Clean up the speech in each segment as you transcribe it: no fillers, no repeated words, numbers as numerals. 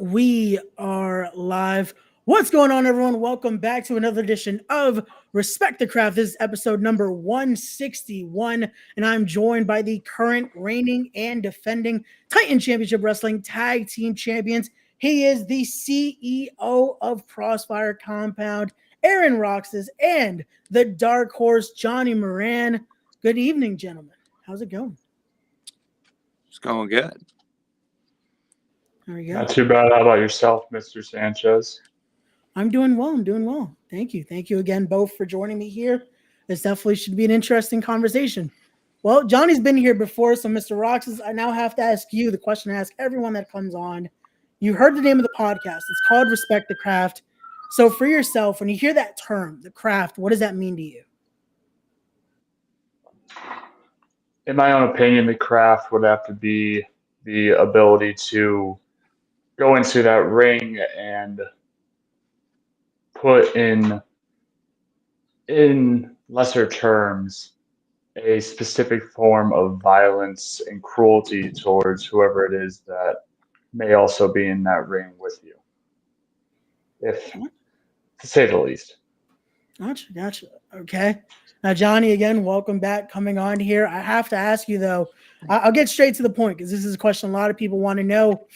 we are live. What's going on, everyone? Welcome back to another edition of Respect the Craft. This is episode number 161, and I'm joined by the current reigning and defending Titan Championship Wrestling Tag Team Champions. He is the CEO of Crossfire Compound, Aaron Roxas, and the Dark Horse, Johnny Moran. Good evening, gentlemen. How's it going? It's going good. There we go. Not too bad. How about yourself, Mr. Sanchez? I'm doing well. I'm doing well. Thank you. Thank you again, both, for joining me here. This definitely should be an interesting conversation. Well, Johnny's been here before, so Mr. Roxas, I now have to ask you the question I ask everyone that comes on. You heard the name of the podcast. It's called Respect the Craft. So for yourself, when you hear that term, the craft, what does that mean to you? In my own opinion, the craft would have to be the ability to go into that ring and put in lesser terms a specific form of violence and cruelty towards whoever it is that may also be in that ring with you, if to say the least. Gotcha. Okay. Now, Johnny, again, welcome back, coming on here. I have to ask you, though, I'll get straight to the point because this is a question a lot of people want to know.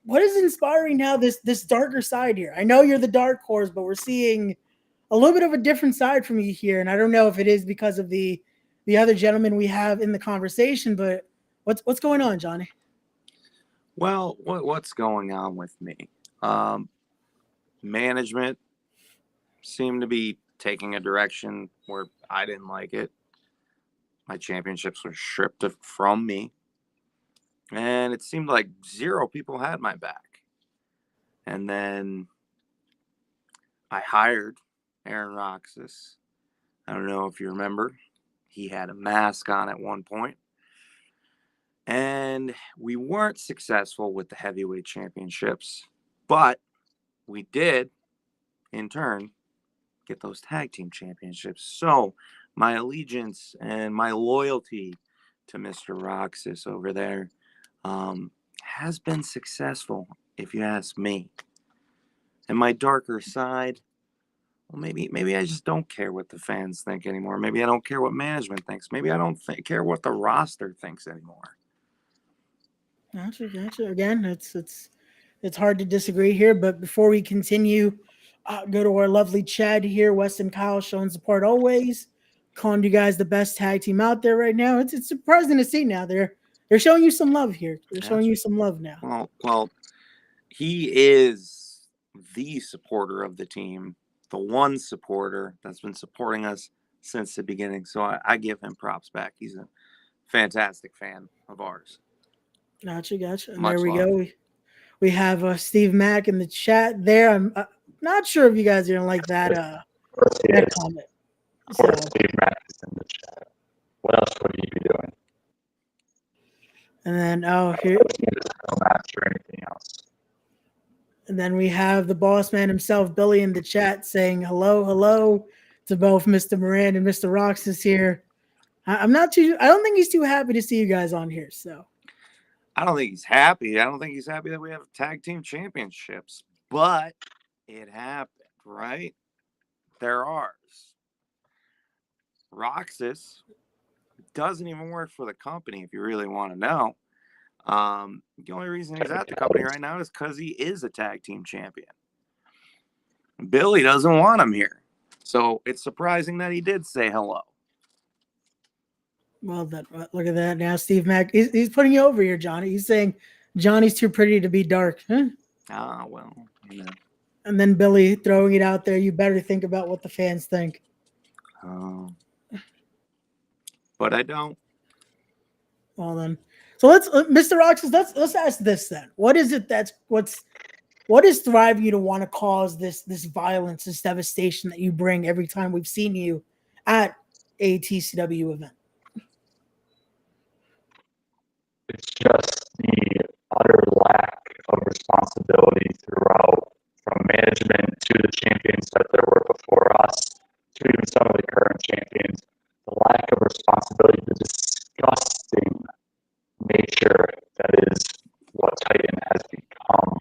What is inspiring now this darker side here? I know you're the Dark Horse, but we're seeing a little bit of a different side from you here. And I don't know if it is because of the other gentlemen we have in the conversation, but what's going on, Johnny? Well, what's going on with me? Management seemed to be taking a direction where I didn't like it. My championships were stripped from me. And it seemed like zero people had my back. And then I hired Aaron Roxas. I don't know if you remember. He had a mask on at one point. And we weren't successful with the heavyweight championships. But we did, in turn, get those tag team championships. So my allegiance and my loyalty to Mr. Roxas over there has been successful, if you ask me. And my darker side, well, maybe I just don't care what the fans think anymore. Maybe I don't care what management thinks. Maybe I don't care what the roster thinks anymore. Gotcha. Again, it's hard to disagree here, but before we continue, go to our lovely Chad here, Wes and Kyle, showing support always, calling you guys the best tag team out there right now. It's surprising to see now. They're showing you some love here. They're showing you some love now. Well, he is the supporter of the team, the one supporter that's been supporting us since the beginning. So I give him props back. He's a fantastic fan of ours. Gotcha. And Much there we love. go. We have Steve Mack in the chat there. I'm not sure if you guys are gonna like that comment. Of course, Steve Mack is in the chat. What else would he be doing? And then here. No match or anything else. And then we have the boss man himself, Billy, in the chat saying hello to both Mr. Moran and Mr. Roxas here. I don't think he's too happy to see you guys on here. So I don't think he's happy. I don't think he's happy that we have tag team championships, but it happened, right? They're ours. Roxas doesn't even work for the company, if you really want to know. The only reason he's at the company right now is because he is a tag team champion. Billy doesn't want him here. So it's surprising that he did say hello. Well, look at that. Now Steve Mack, he's putting you over here, Johnny. He's saying Johnny's too pretty to be dark. Huh? Well, you know. And then Billy throwing it out there. You better think about what the fans think. But I don't. Well then, so let's, Mr. Roxas, let's ask this then. What is it what is driving you to want to cause this violence, this devastation that you bring every time we've seen you at a TCW event? It's just the utter lack of responsibility throughout, from management to the champions that there were before us, to even some of the current champions. The lack of responsibility, the disgusting nature that is what Titan has become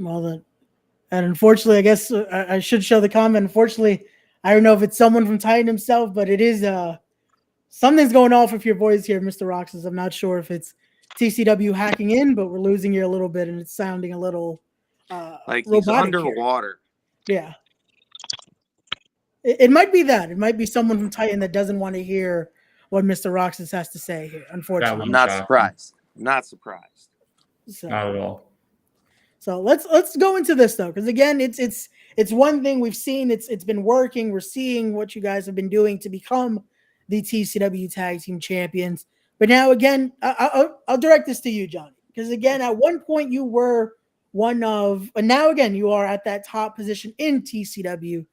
Well, then, and unfortunately, I guess I should show the comment. Unfortunately, I don't know if it's someone from Titan himself, but it is something's going off with your voice here, Mr. Roxas. I'm not sure if it's TCW hacking in, but we're losing you a little bit, and it's sounding a little like he's robotic underwater. Here. Yeah. It might be that. It might be someone from Titan that doesn't want to hear what Mr. Roxas has to say here, unfortunately. I'm not surprised. Not surprised. So, not at all. So let's go into this though, because again, it's one thing we've seen. It's been working. We're seeing what you guys have been doing to become the TCW Tag Team Champions. But now again, I'll direct this to you, Johnny, because again, at one point you were one of, and now again you are at that top position in TCW.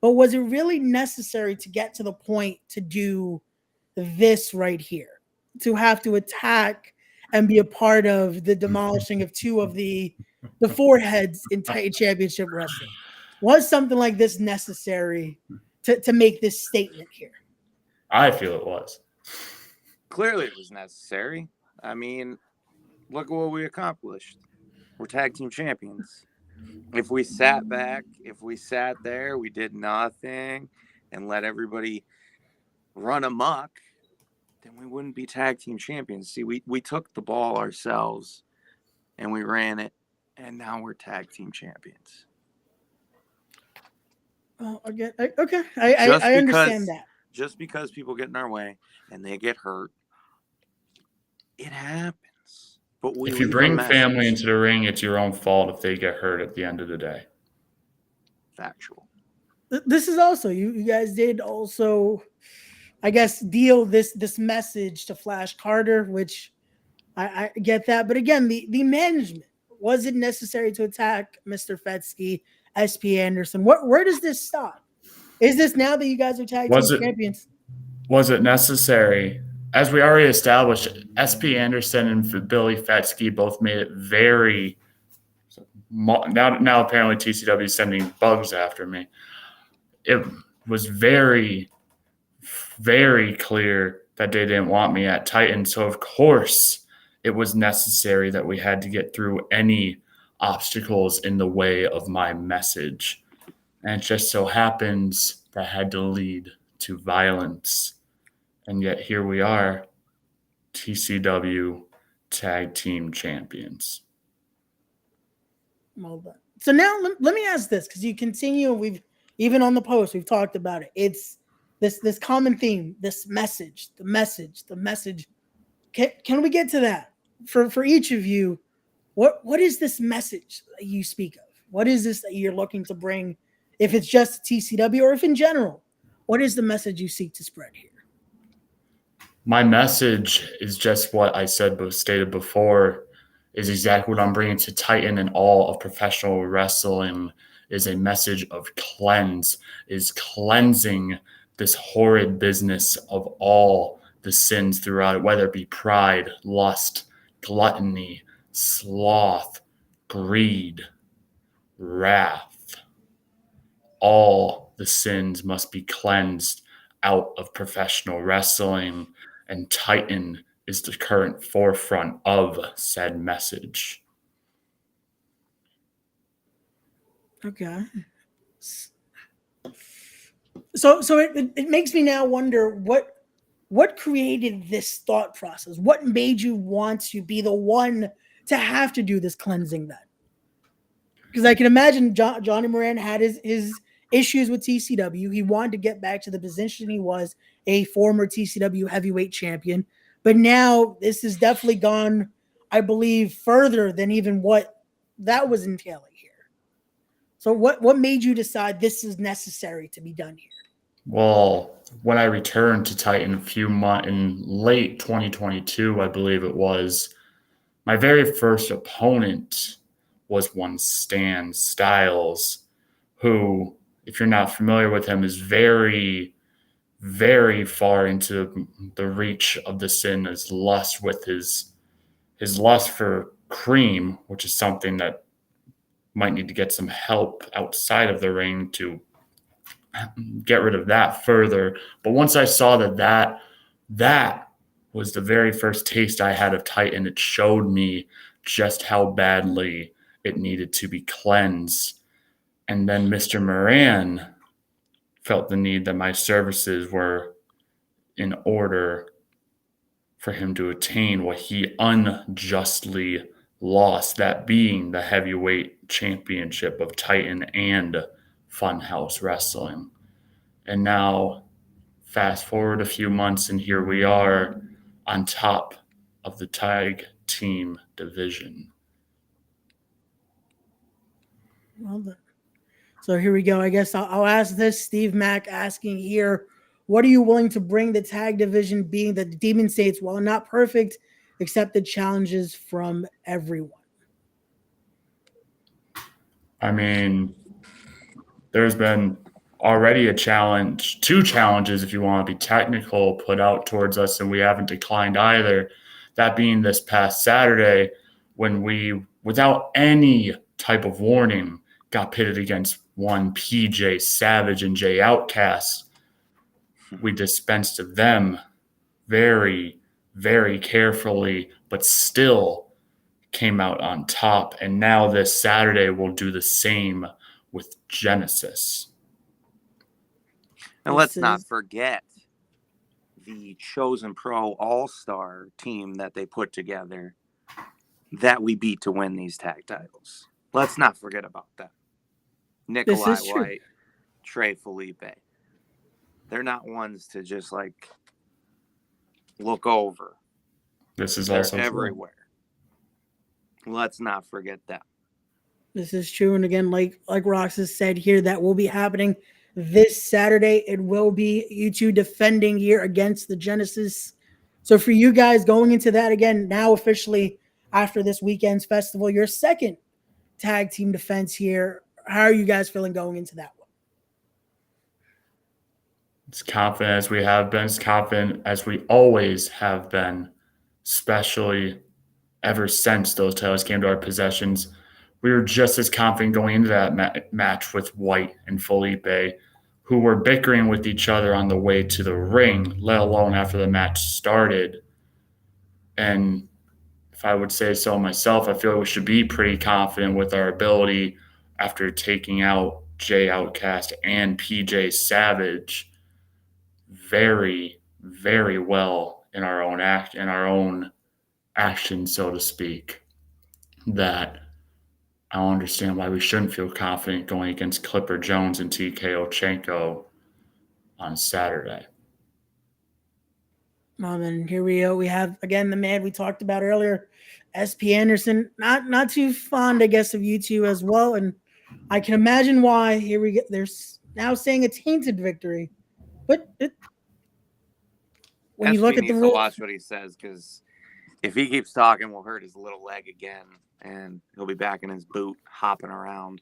But was it really necessary to get to the point to do this right here, to have to attack and be a part of the demolishing of two of the four heads in Titan Championship Wrestling? Was something like this necessary to make this statement here? I feel it was. Clearly it was necessary. I mean, look at what we accomplished. We're tag team champions. If we sat back, if we sat there, we did nothing and let everybody run amok, then we wouldn't be tag team champions. See, we took the ball ourselves and we ran it, and now we're tag team champions. Oh, again, okay. I understand that. Just because people get in our way and they get hurt, it happens. But if you bring family into the ring, it's your own fault if they get hurt at the end of the day. Factual. This is also, you guys did also, I guess, deal this message to Flash Carter, which I get that. But again, the management, was it necessary to attack Mr. Fetsky, SP Anderson? Where does this stop? Is this now that you guys are tag team champions? Was it necessary? As we already established, SP Anderson and Billy Fetsky both made it very now apparently TCW is sending bugs after me. It was very, very clear that they didn't want me at Titan. So of course it was necessary that we had to get through any obstacles in the way of my message. And it just so happens that had to lead to violence. And yet here we are, TCW Tag Team Champions. Well done. So now let me ask this, because you continue, we've even on the post, we've talked about it. It's this common theme, this message, the message. Can we get to that? For each of you, what is this message that you speak of? What is this that you're looking to bring, if it's just TCW or if in general? What is the message you seek to spread here? My message is just what I stated before, is exactly what I'm bringing to Titan and all of professional wrestling, is a message of cleansing this horrid business of all the sins throughout it, whether it be pride, lust, gluttony, sloth, greed, wrath. All the sins must be cleansed out of professional wrestling, and Titan is the current forefront of said message. Okay. So it makes me now wonder what created this thought process? What made you want to be the one to have to do this cleansing then? Because I can imagine Johnny Moran had his issues with TCW. He wanted to get back to the position he was, a former TCW heavyweight champion. But now this has definitely gone, I believe, further than even what that was entailing here. So what made you decide this is necessary to be done here? Well, when I returned to Titan a few months in late 2022, I believe it was, my very first opponent was one Stan Styles, who, if you're not familiar with him, is very, very far into the reach of the sin as lust, with his lust for cream, which is something that might need to get some help outside of the ring to get rid of that further. But once I saw that was the very first taste I had of Titan, it showed me just how badly it needed to be cleansed. And then Mr. Moran felt the need that my services were in order for him to attain what he unjustly lost, that being the heavyweight championship of Titan and Funhouse Wrestling. And now, fast forward a few months, and here we are on top of the tag team division. Well done. So here we go. I guess I'll ask this. Steve Mack asking here, what are you willing to bring the tag division, being that the Demon States, while not perfect, accepted challenges from everyone? I mean, there's been already a challenge, 2 challenges, if you want to be technical, put out towards us, and we haven't declined either. That being this past Saturday, when we, without any type of warning, got pitted against one PJ Savage and Jay Outcast. We dispensed of them very, very carefully, but still came out on top. And now this Saturday we'll do the same with Genesis. And let's not forget the Chosen Pro All-Star team that they put together that we beat to win these tag titles. Let's not forget about that. Nikolai White, Trey Felipe. They're not ones to just like look over. This is They're also everywhere. True. Let's not forget that. This is true. And again, like Roxas said here, that will be happening this Saturday. It will be you two defending here against the Genesis. So for you guys going into that again, now officially after this weekend's festival, your second tag team defense here. How are you guys feeling going into that one? As confident as we have been, as confident as we always have been, especially ever since those titles came to our possessions. We were just as confident going into that match with White and Felipe, who were bickering with each other on the way to the ring, let alone after the match started. And if I would say so myself, I feel like we should be pretty confident with our ability after taking out Jay Outcast and PJ Savage very, very well in our own action, so to speak, that I don't understand why we shouldn't feel confident going against Clipper Jones and TK Ochenko on Saturday. Well, then here we go. We have again the man we talked about earlier, SP Anderson. Not too fond, I guess, of you two as well, and I can imagine why. Here we go. There's now saying a tainted victory, but when you look at the rules, watch what he says, because if he keeps talking, we'll hurt his little leg again, and he'll be back in his boot hopping around.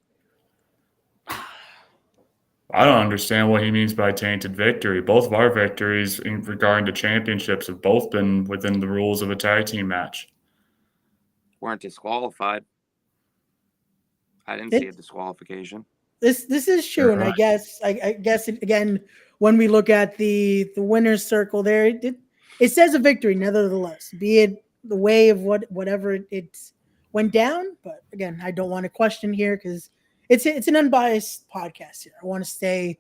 I don't understand what he means by tainted victory. Both of our victories in regarding to championships have both been within the rules of a tag team match. Weren't disqualified. I didn't see a disqualification. This is true, and I guess again, when we look at the winner's circle there, it says a victory, nevertheless, be it the way of whatever it went down. But again, I don't want to question here because it's an unbiased podcast here. I want to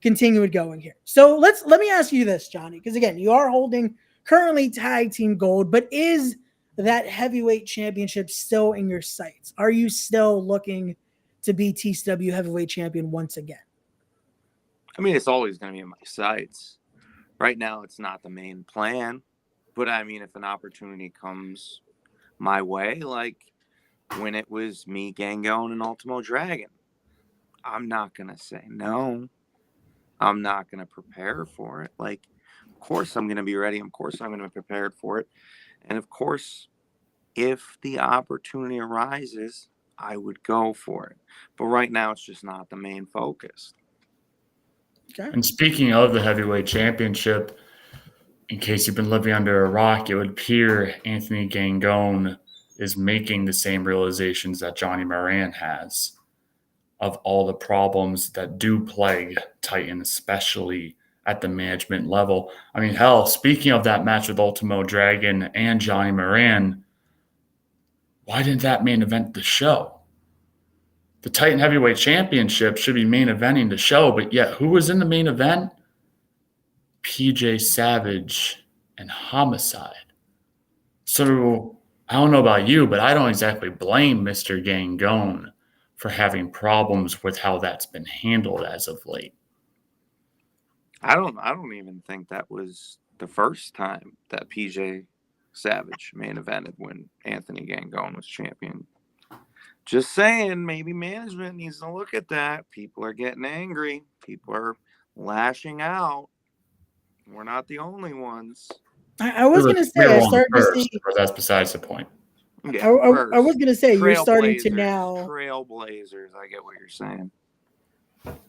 continue going here. So let me ask you this, Johnny, because again, you are holding currently tag team gold, but is that heavyweight championship still in your sights? Are you still looking to be TCW heavyweight champion once again? I mean, it's always going to be in my sights. Right now, it's not the main plan. But I mean, if an opportunity comes my way, like when it was me, Gangone, and Ultimo Dragon, I'm not going to say no. I'm not going to prepare for it. Like, of course I'm going to be ready. Of course I'm going to be prepared for it. And of course, if the opportunity arises, I would go for it. But right now, it's just not the main focus. Okay. And speaking of the heavyweight championship, in case you've been living under a rock, it would appear Anthony Gangone is making the same realizations that Johnny Moran has of all the problems that do plague Titan, especially at the management level. I mean, hell, speaking of that match with Ultimo Dragon and Johnny Moran, why didn't that main event the show? The Titan Heavyweight Championship should be main eventing the show, but yet who was in the main event? PJ Savage and Homicide. So I don't know about you, but I don't exactly blame Mr. Gangone for having problems with how that's been handled as of late. I don't even think that was the first time that PJ Savage main evented when Anthony Gangone was champion. Just saying, maybe management needs to look at that. People are getting angry. People are lashing out. We're not the only ones. I was going to say, I started to see. But that's besides the point. Yeah, I was going to say, you're starting to Trailblazers, now. Trailblazers, I get what you're saying.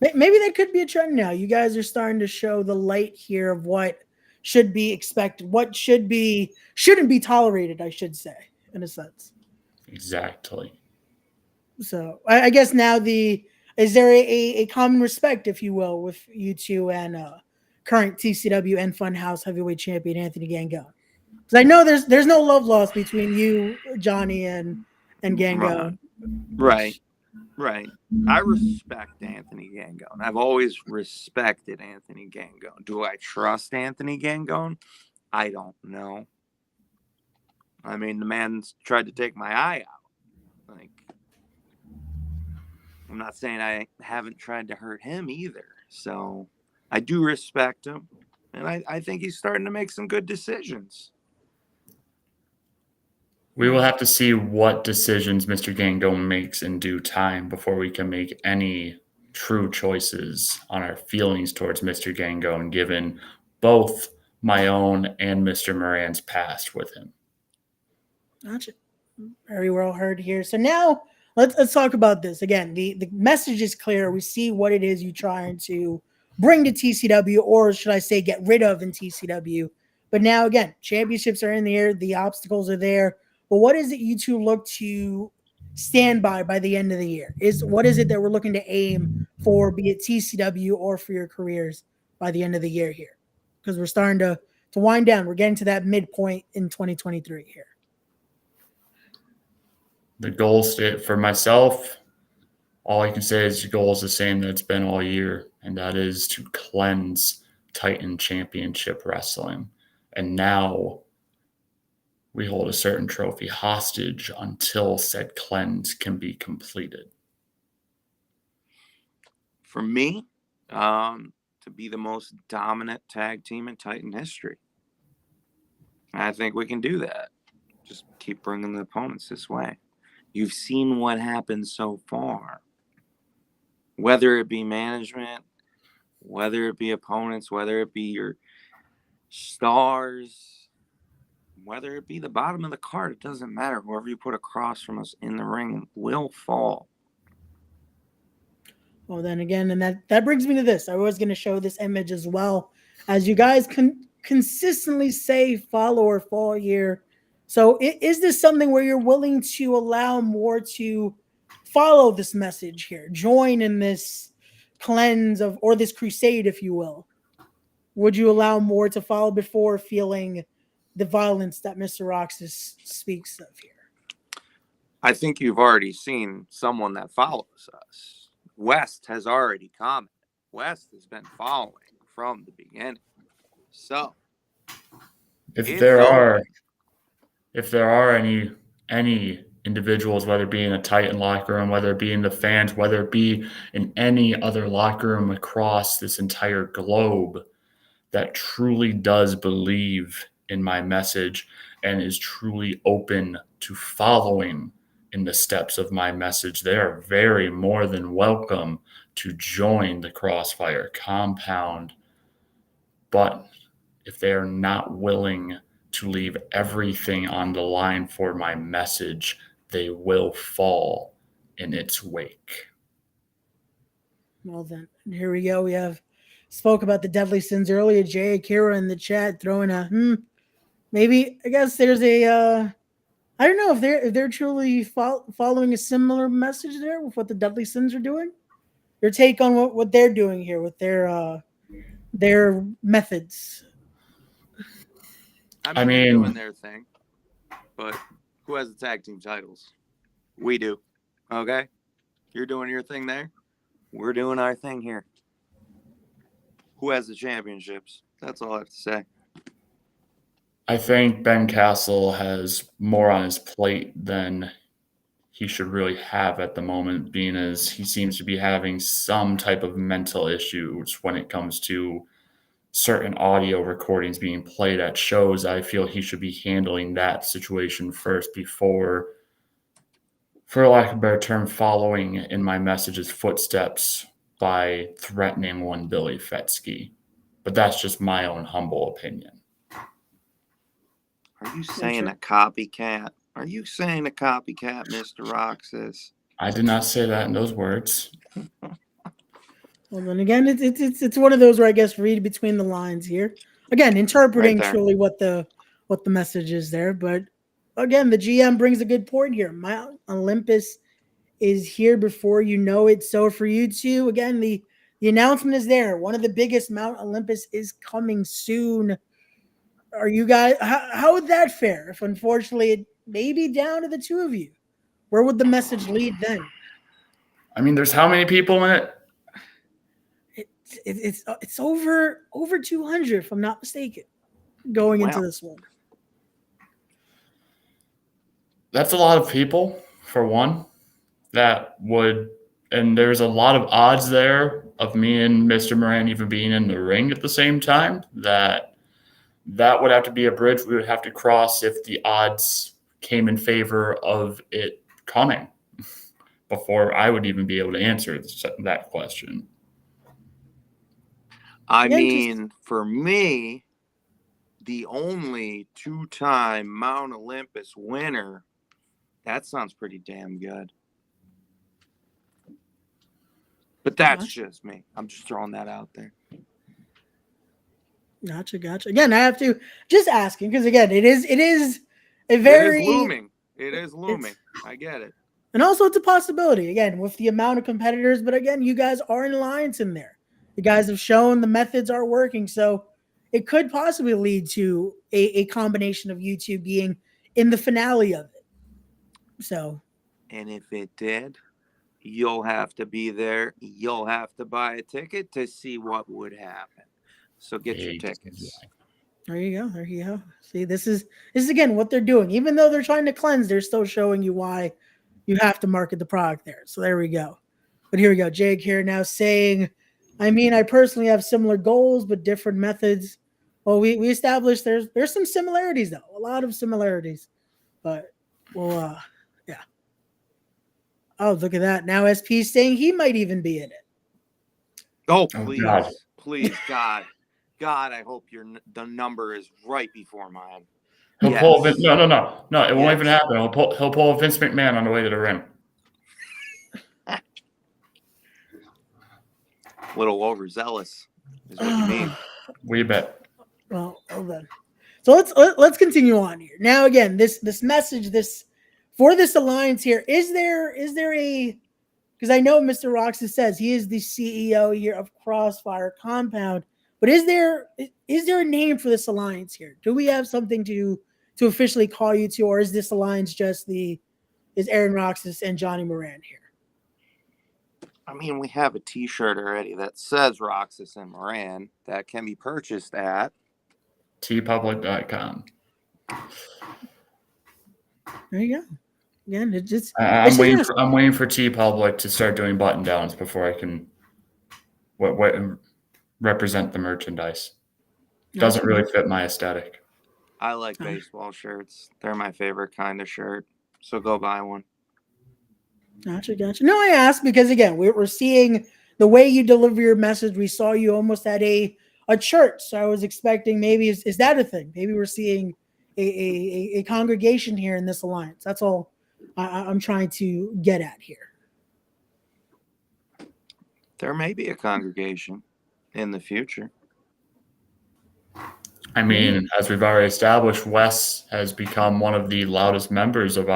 Maybe that could be a trend now. You guys are starting to show the light here of what should be expected, what shouldn't be tolerated, I should say, in a sense. Exactly. So I guess now is there a common respect, if you will, with you two and current TCW and Funhouse heavyweight champion Anthony Gangone? Because I know there's no love lost between you, Johnny, and Gangone. Right. I respect Anthony Gangone. I've always respected Anthony Gangone. Do I trust Anthony Gangone? I don't know. I mean, the man's tried to take my eye out. Like, I'm not saying I haven't tried to hurt him either. So I do respect him. And I think he's starting to make some good decisions. We will have to see what decisions Mr. Gangone makes in due time before we can make any true choices on our feelings towards Mr. Gangone, given both my own and Mr. Moran's past with him. Gotcha. Very well heard here. So now let's talk about this. Again, the message is clear. We see what it is you're trying to bring to TCW, or should I say get rid of in TCW. But now, again, championships are in the air. The obstacles are there. But what is it you two look to stand by the end of the year? What is it that we're looking to aim for, be it TCW or for your careers by the end of the year here? Because we're starting to wind down. We're getting to that midpoint in 2023 here. The goal for myself, all I can say is the goal is the same that it's been all year, and that is to cleanse Titan Championship Wrestling. And now we hold a certain trophy hostage until said cleanse can be completed. For me, to be the most dominant tag team in Titan history. I think we can do that. Just keep bringing the opponents this way. You've seen what happened so far. Whether it be management, whether it be opponents, whether it be your stars, whether it be the bottom of the card, it doesn't matter. Whoever you put across from us in the ring will fall. Well, then again, and that brings me to this. I was going to show this image as well. As you guys consistently say follow or fall here. So is this something where you're willing to allow more to follow this message here, join in this cleanse or this crusade, if you will? Would you allow more to follow before feeling the violence that Mr. Roxas speaks of here? I think you've already seen someone that follows us. West has already commented. West has been following from the beginning. So if there are any individuals, whether it be in a Titan locker room, whether it be in the fans, whether it be in any other locker room across this entire globe, that truly does believe in my message and is truly open to following in the steps of my message, they are very more than welcome to join the Crossfire compound. But if they are not willing to leave everything on the line for my message, they will fall in its wake. Well, then, here we go. We spoke about the deadly sins earlier. Jay Akira in the chat throwing a maybe. I guess there's a I don't know if they're truly following a similar message there with what the deadly sins are doing. Your take on what they're doing here with their methods. I mean, they're doing their thing, but who has the tag team titles? We do. Okay, You're doing your thing there. We're doing our thing here. Who has the championships? That's all I have to say. I think Ben Castle has more on his plate than he should really have at the moment, being as he seems to be having some type of mental issues when it comes to certain audio recordings being played at shows. I feel he should be handling that situation first before, for lack of a better term, following in my message's footsteps by threatening one Billy Fetsky. But that's just my own humble opinion. Are you saying a copycat? Are you saying a copycat, Mr. Roxas? I did not say that in those words. Well, then again, it's one of those where I guess read between the lines here. Again, interpreting Right truly what the message is there. But again, the GM brings a good point here. Mount Olympus is here before you know it. So for you two, again, the announcement is there. One of the biggest, Mount Olympus, is coming soon. Are you guys? How would that fare if, unfortunately, it may be down to the two of you? Where would the message lead then? I mean, there's how many people in it? It's over 200, if I'm not mistaken, going into this one. That's a lot of people, for one. That would, and there's a lot of odds there of me and Mr. Moran even being in the ring at the same time. That would have to be a bridge we would have to cross if the odds came in favor of it coming before I would even be able to answer that question. I mean, for me, the only two-time Mount Olympus winner, that sounds pretty damn good. But that's just me. I'm just throwing that out there. Gotcha. Again, I have to just asking because again, it is a very It is looming. I get it. And also it's a possibility again with the amount of competitors. But again, you guys are in alliance in there. You guys have shown the methods are working, so it could possibly lead to a combination of you two being in the finale of it. So, and if it did, you'll have to be there. You'll have to buy a ticket to see what would happen. So get your tickets. There you go. See, this is again what they're doing. Even though they're trying to cleanse, they're still showing you why you have to market the product there. So there we go. But here we go. Jake here now saying, I mean, I personally have similar goals, but different methods. Well, we established there's some similarities though, a lot of similarities. But well, yeah. Oh, look at that. Now SP saying he might even be in it. Oh, please, God. God, I hope the number is right before mine. He'll pull Vince. No. It won't even happen. He'll pull Vince McMahon on the way to the ring. A little overzealous is what you mean. We bet. Well then. So let's continue on here. Now again, this message for this alliance here, is there a, because I know Mr. Roxas says he is the CEO here of Crossfire Compound, but is there a name for this alliance here? Do we have something to officially call you to, or is this alliance just is Aaron Roxas and Johnny Moran here? I mean, we have a T-shirt already that says Roxas and Moran that can be purchased at tpublic.com. There you go. Again, it just I'm waiting for TeePublic to start doing button downs before I can represent the merchandise. Doesn't really fit my aesthetic. I like baseball shirts. They're my favorite kind of shirt. So go buy one. Gotcha. No, I asked because again, we're seeing the way you deliver your message. We saw you almost at a church, so I was expecting maybe is that a thing? Maybe we're seeing a congregation here in this alliance. That's all I'm trying to get at here. There may be a congregation in the future. I mean, as we've already established, Wes has become one of the loudest members of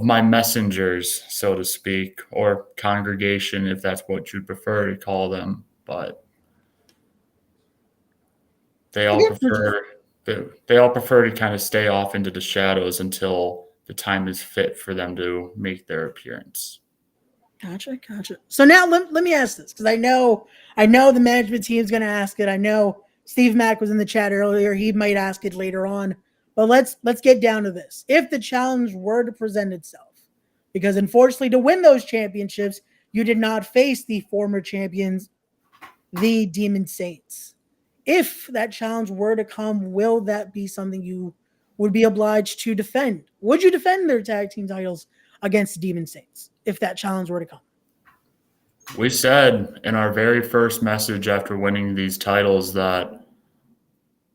my messengers, so to speak, or congregation, if that's what you'd prefer to call them. But they all prefer to kind of stay off into the shadows until the time is fit for them to make their appearance. Gotcha. So now let me ask this, because I know the management team is going to ask it. I know Steve Mack was in the chat earlier. He might ask it later on. But let's get down to this. If the challenge were to present itself, because unfortunately to win those championships, you did not face the former champions, the Demon Saints. If that challenge were to come, will that be something you would be obliged to defend? Would you defend their tag team titles against the Demon Saints if that challenge were to come? We said in our very first message after winning these titles that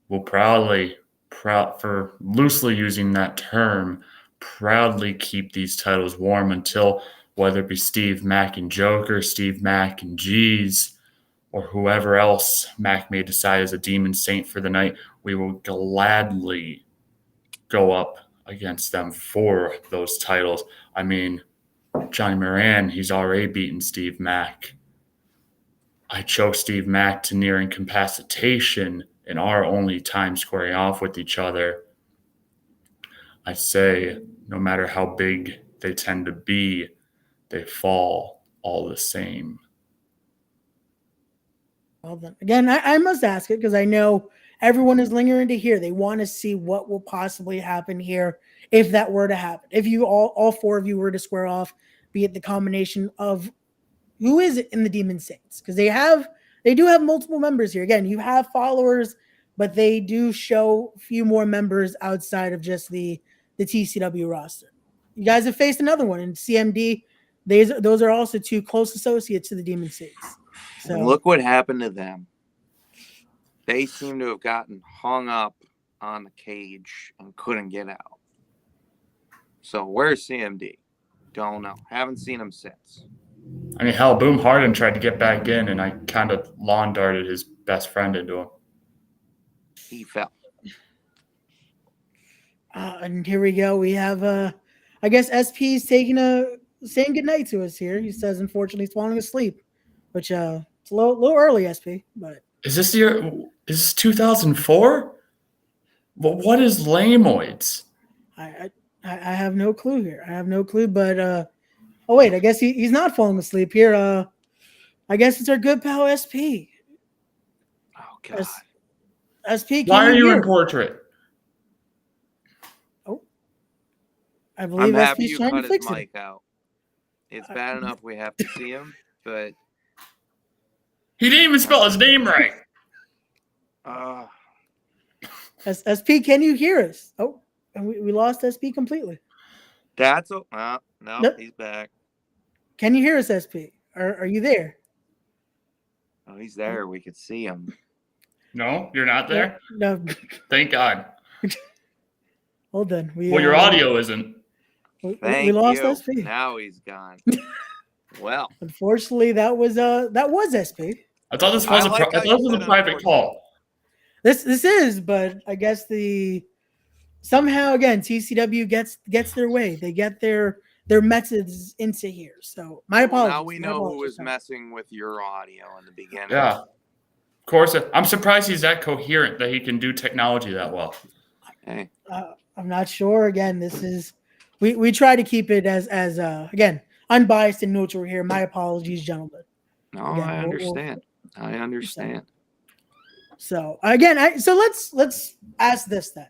we'll proudly, for loosely using that term, proudly keep these titles warm until whether it be Steve Mack and Joker, Steve Mack and G's, or whoever else Mac may decide is a Demon Saint for the night, we will gladly go up against them for those titles. I mean, Johnny Moran, he's already beaten Steve Mack. I choked Steve Mack to near incapacitation in our only time squaring off with each other. I say, no matter how big they tend to be, they fall all the same. Well, then again, I must ask it because I know everyone is lingering to hear. They want to see what will possibly happen here if that were to happen. If you all four of you were to square off, be it the combination of who is it in the Demon Saints, because they do have multiple members here. Again, you have followers, but they do show a few more members outside of just the TCW roster. You guys have faced another one in CMD. Those are also two close associates to the Demon Saints. So and look what happened to them. They seem to have gotten hung up on the cage and couldn't get out. So where's CMD? Don't know. Haven't seen him since. I mean, hell, Boom Harden tried to get back in, and I kind of lawn darted his best friend into him. He fell. And here we go. We have, I guess SP's saying goodnight to us here. He says, unfortunately, he's falling asleep, which it's a little early, SP. But is this 2004? Well, what is Lamoids? I have no clue here. I have no clue. But oh wait, I guess he's not falling asleep here. I guess it's our good pal SP. Oh God. SP, why are you in portrait? Oh, I believe I'm happy SP's you trying cut to his fix mic it. out. It's bad enough we have to see him, but He didn't even spell his name right. SP, can you hear us? Oh, and we lost SP completely. That's no, Nope. He's back. Can you hear us, SP? Are you there? Oh, he's there. We could see him. No, you're not there? No. Thank God. Hold on. Well, your audio isn't. Thank lost you. SP. Now he's gone. Well, unfortunately, that was SP. I thought this was a private call. This is, but I guess somehow again TCW gets their way. They get their methods into here. So my apologies. Now we know who was messing with your audio in the beginning. Yeah. Of course, I'm surprised he's that coherent that he can do technology that well. Hey. I'm not sure. Again, this is we try to keep it as again unbiased and neutral here. My apologies, gentlemen. No, again, I understand. I understand. So again, so let's ask this then.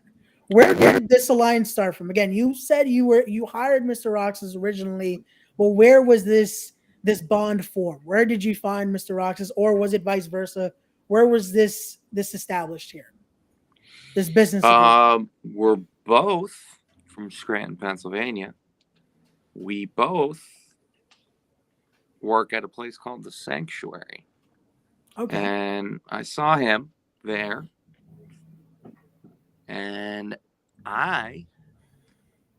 Where did this alliance start from? Again, you said you hired Mr. Roxas originally. Well, where was this bond formed? Where did you find Mr. Roxas, or was it vice versa? Where was this established here? This business. We're both from Scranton, Pennsylvania. We both work at a place called the Sanctuary. Okay. And I saw him there. And I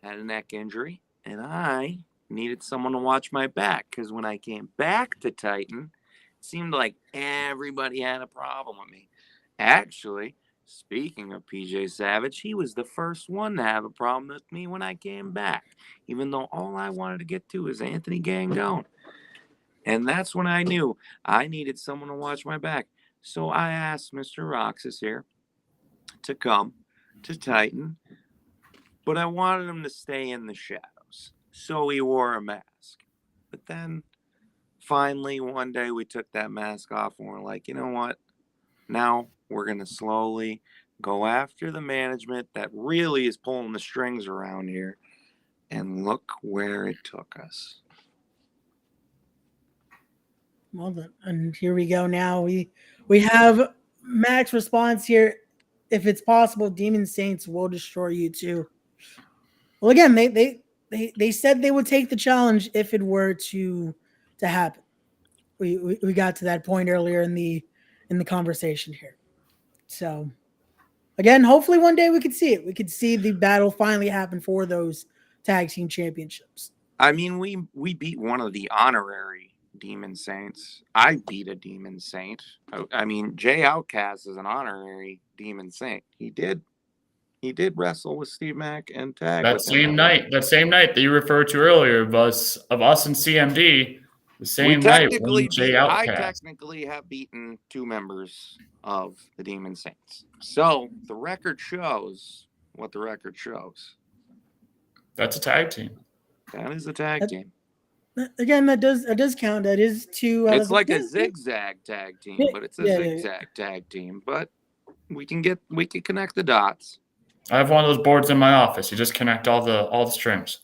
had a neck injury, and I needed someone to watch my back, because when I came back to Titan, it seemed like everybody had a problem with me. Actually, speaking of PJ Savage, he was the first one to have a problem with me when I came back, even though all I wanted to get to was Anthony Gangone. And that's when I knew I needed someone to watch my back. So I asked Mr. Roxas here to come to Titan, but I wanted him to stay in the shadows. So he wore a mask. But then finally one day we took that mask off and we're like, you know what? Now we're going to slowly go after the management that really is pulling the strings around here. And look where it took us. Well, and here we go. Now we have Mac's response here. If it's possible, Demon Saints will destroy you too. Well, again, they said they would take the challenge if it were to happen. We got to that point earlier in the conversation here. So again, hopefully one day we could see it. We could see the battle finally happen for those tag team championships. I mean, we beat one of the honorary Demon Saints. I beat a Demon Saint. I mean, Jay Outcast is an honorary Demon Saint. He did wrestle with Steve Mack and tag. That same night that you referred to earlier of us and CMD, the same night when Jay Outcast. I technically have beaten 2 members of the Demon Saints. So the record shows what the record shows. That's a tag team. That is a tag team. Again, that does count. That is 2. It's like a zigzag tag team, but it's a zigzag tag team. But we can connect the dots. I have one of those boards in my office. You just connect all the strings.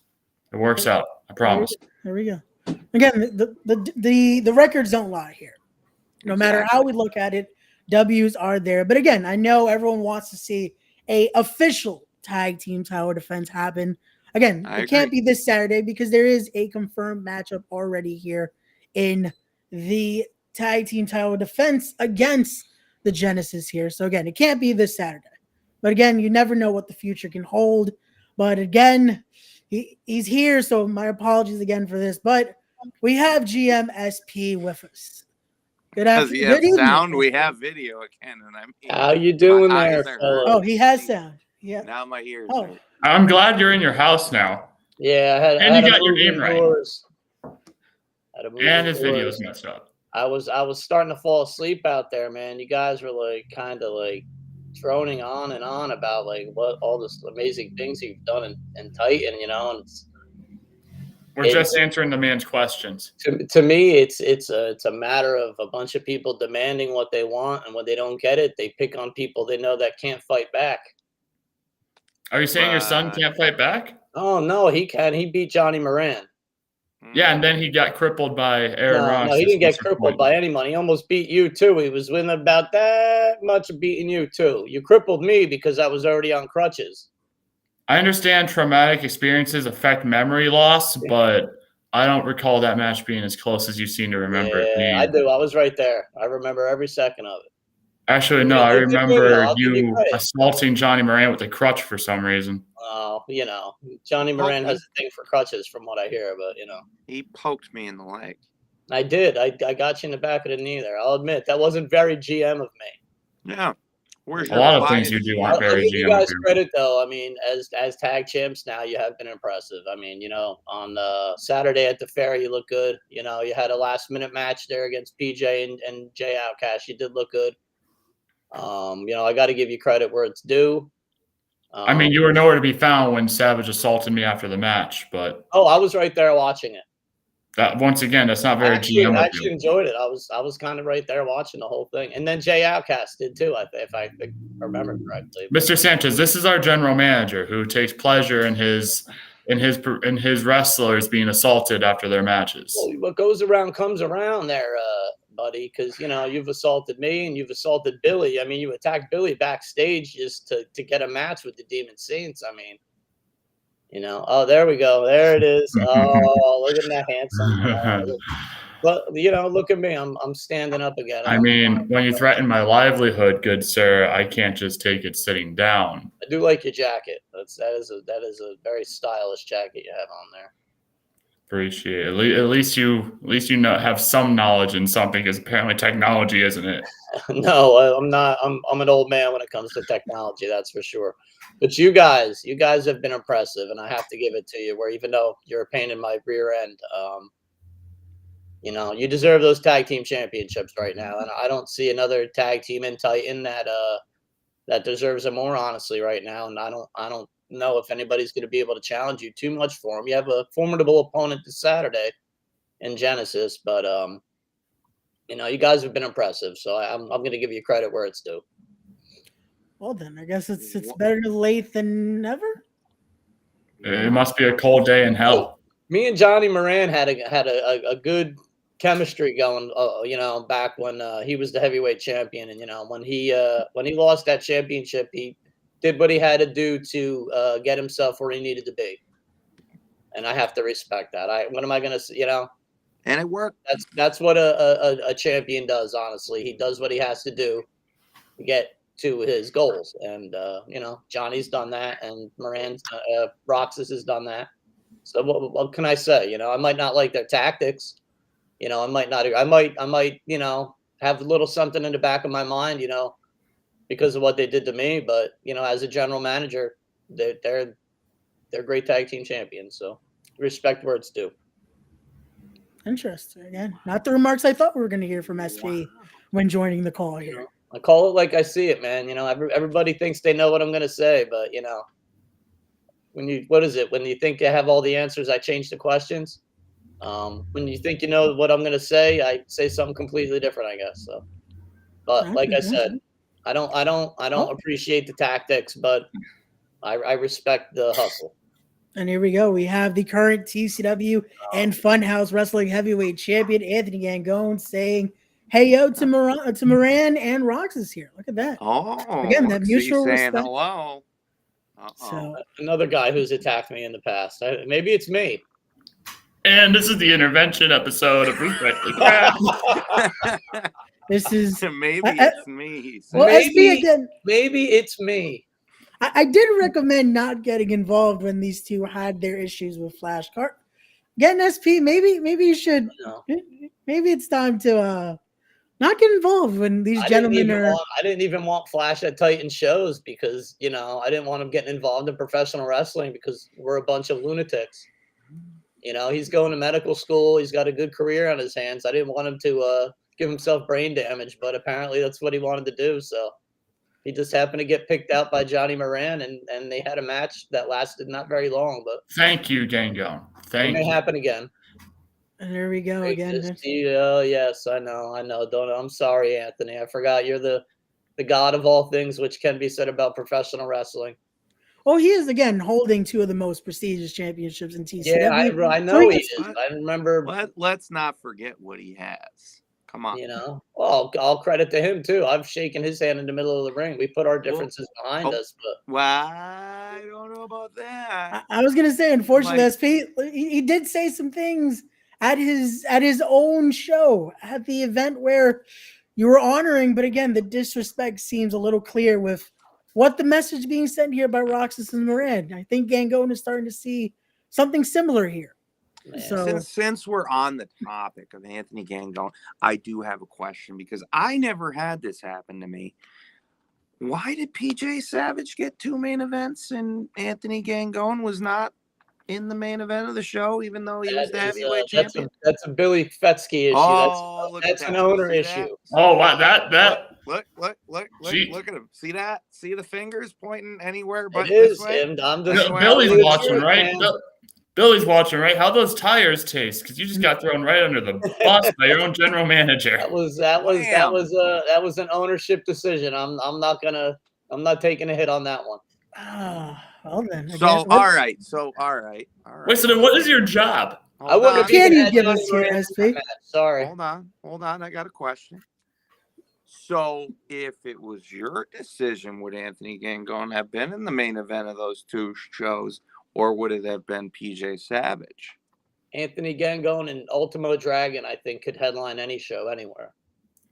It works out. I promise. There we go. Again, the records don't lie here. No matter how we look at it, W's are there. But again, I know everyone wants to see a official tag team title defense happen. Again, it can't be this Saturday because there is a confirmed matchup already here in the tag team title defense against the Genesis here. So again, it can't be this Saturday. But again, you never know what the future can hold. But again, he's here, so my apologies again for this. But we have GMSP with us. Good afternoon. Does he have sound? We have video again, and how you doing there, fella? Oh, he has sound. Yeah. Now my ears. Oh. I'm glad you're in your house now. Yeah, and you got your name right. And his video's messed up. I was starting to fall asleep out there, man. You guys were like kind of like droning on and on about like what all this amazing things you've done in Titan, and we're just answering the man's questions. To me, it's a matter of a bunch of people demanding what they want, and when they don't get it, they pick on people they know that can't fight back. Are you saying your son can't fight back? Oh no, he can. He beat Johnny Moran. Yeah, and then he got crippled by Aaron Roxas. No, he didn't get crippled by anyone. He almost beat you too. He was within about that much of beating you too. You crippled me because I was already on crutches. I understand traumatic experiences affect memory loss, but I don't recall that match being as close as you seem to remember it being. I do. I was right there. I remember every second of it. Actually, no, I remember you assaulting Johnny Moran with a crutch for some reason. Oh, Johnny Moran has a thing for crutches from what I hear, but He poked me in the leg. I did. I got you in the back of the knee there. I'll admit, that wasn't very GM of me. Yeah. A lot of things you do aren't very GM. I'll give you guys credit, though. I mean, as tag champs now, you have been impressive. I mean, on Saturday at the fair, you look good. You had a last-minute match there against PJ and Jay Outcast. You did look good. I got to give you credit where it's due. I mean, you were nowhere to be found when Savage assaulted me after the match, but I was right there watching it. That once again, that's not very GM. I actually enjoyed it. I was kind of right there watching the whole thing, and then Jay Outcast did too. If I remember correctly. Mr. Sanchez, this is our general manager who takes pleasure in his wrestlers being assaulted after their matches. Well, what goes around comes around, there, buddy. Because you've assaulted me and you've assaulted Billy. I mean, you attacked Billy backstage just to get a match with the Demon Saints. I mean. Oh, there we go. There it is. Oh, look at that handsome. But look at me. I'm standing up again. I mean, when you threaten my livelihood, good sir, I can't just take it sitting down. I do like your jacket. That is a very stylish jacket you have on there. Appreciate it. At least you have some knowledge in something, because apparently technology isn't it. No, I'm not. I'm an old man when it comes to technology. That's for sure. But you guys have been impressive, and I have to give it to you. Where even though you're a pain in my rear end, you deserve those tag team championships right now. And I don't see another tag team in Titan that deserves it more, honestly, right now. And I don't know if anybody's going to be able to challenge you too much for them. You have a formidable opponent this Saturday. in Genesis, but you guys have been impressive, so I'm going to give you credit where it's due. Well, then I guess it's better late than never. It must be a cold day in hell. Me and Johnny Moran had a good chemistry going, back when he was the heavyweight champion, and when he lost that championship, he did what he had to do to get himself where he needed to be, and I have to respect that. What am I gonna say? And it worked. That's what a champion does. Honestly, he does what he has to do to get to his goals, and Johnny's done that, and Moran's Roxas has done that. So what can I say? I might not like their tactics. I might not. I might have a little something in the back of my mind, because of what they did to me. But as a general manager, they're great tag team champions. So respect where it's due. Interesting. Again, not the remarks I thought we were going to hear from SP when joining the call here. I call it like I see it, man. Everybody thinks they know what I'm going to say, but when you think you have all the answers, I change the questions. When you think you know what I'm going to say, I say something completely different, I guess. So, but like I said, I don't appreciate the tactics, but I respect the hustle. And here we go. We have the current TCW and Funhouse Wrestling Heavyweight Champion Anthony Gangone saying, "Hey yo" to Moran and Roxas here. Look at that. Oh, again, that mutual saying respect. Hello. So another guy who's attacked me in the past. Maybe it's me. And this is the intervention episode of Respect the Craft. This is maybe it's me. Well, SB again. Maybe it's me. I did recommend not getting involved when these two had their issues with Flash Card. Again, SP, maybe you should. Maybe it's time to not get involved when these gentlemen are. I didn't even want Flash at Titan shows because I didn't want him getting involved in professional wrestling because we're a bunch of lunatics. He's going to medical school. He's got a good career on his hands. I didn't want him to give himself brain damage, but apparently that's what he wanted to do. So he just happened to get picked out by Johnny Moran, and they had a match that lasted not very long. But thank you, Gangone. It may happen again. And there we go again. Yes, I know. I'm sorry, Anthony. I forgot you're the god of all things, which can be said about professional wrestling. Well, he is, again, holding two of the most prestigious championships in TCW. Yeah, I know he is. I remember. Let's not forget what he has. Come on. Well, all credit to him, too. I've shaken his hand in the middle of the ring. We put our differences behind us. But well, I don't know about that. I was going to say, unfortunately, SP, he did say some things at his own show, at the event where you were honoring. But again, the disrespect seems a little clear with what the message being sent here by Roxas and Moran. I think Gangone is starting to see something similar here. Man. So since we're on the topic of Anthony Gangone, I do have a question because I never had this happen to me. Why did PJ Savage get 2 main events and Anthony Gangone was not in the main event of the show, even though he was the heavyweight champion? That's a Billy Fetsky issue. Oh, that's an owner issue. Oh, wow, that. Look at him. See that? See the fingers pointing anywhere but it is, this way? Billy's watching, right? Billy's watching, right? How those tires taste? Because you just got thrown right under the bus by your own general manager. That was an ownership decision. I'm not taking a hit on that one. Well then. All right. Wait, so then what is your job? Can you give us your SP? Sorry. Hold on. I got a question. So, if it was your decision, would Anthony Gangone have been in the main event of those 2 shows, or would it have been PJ Savage? Anthony Gangone and Ultimo Dragon, I think, could headline any show anywhere.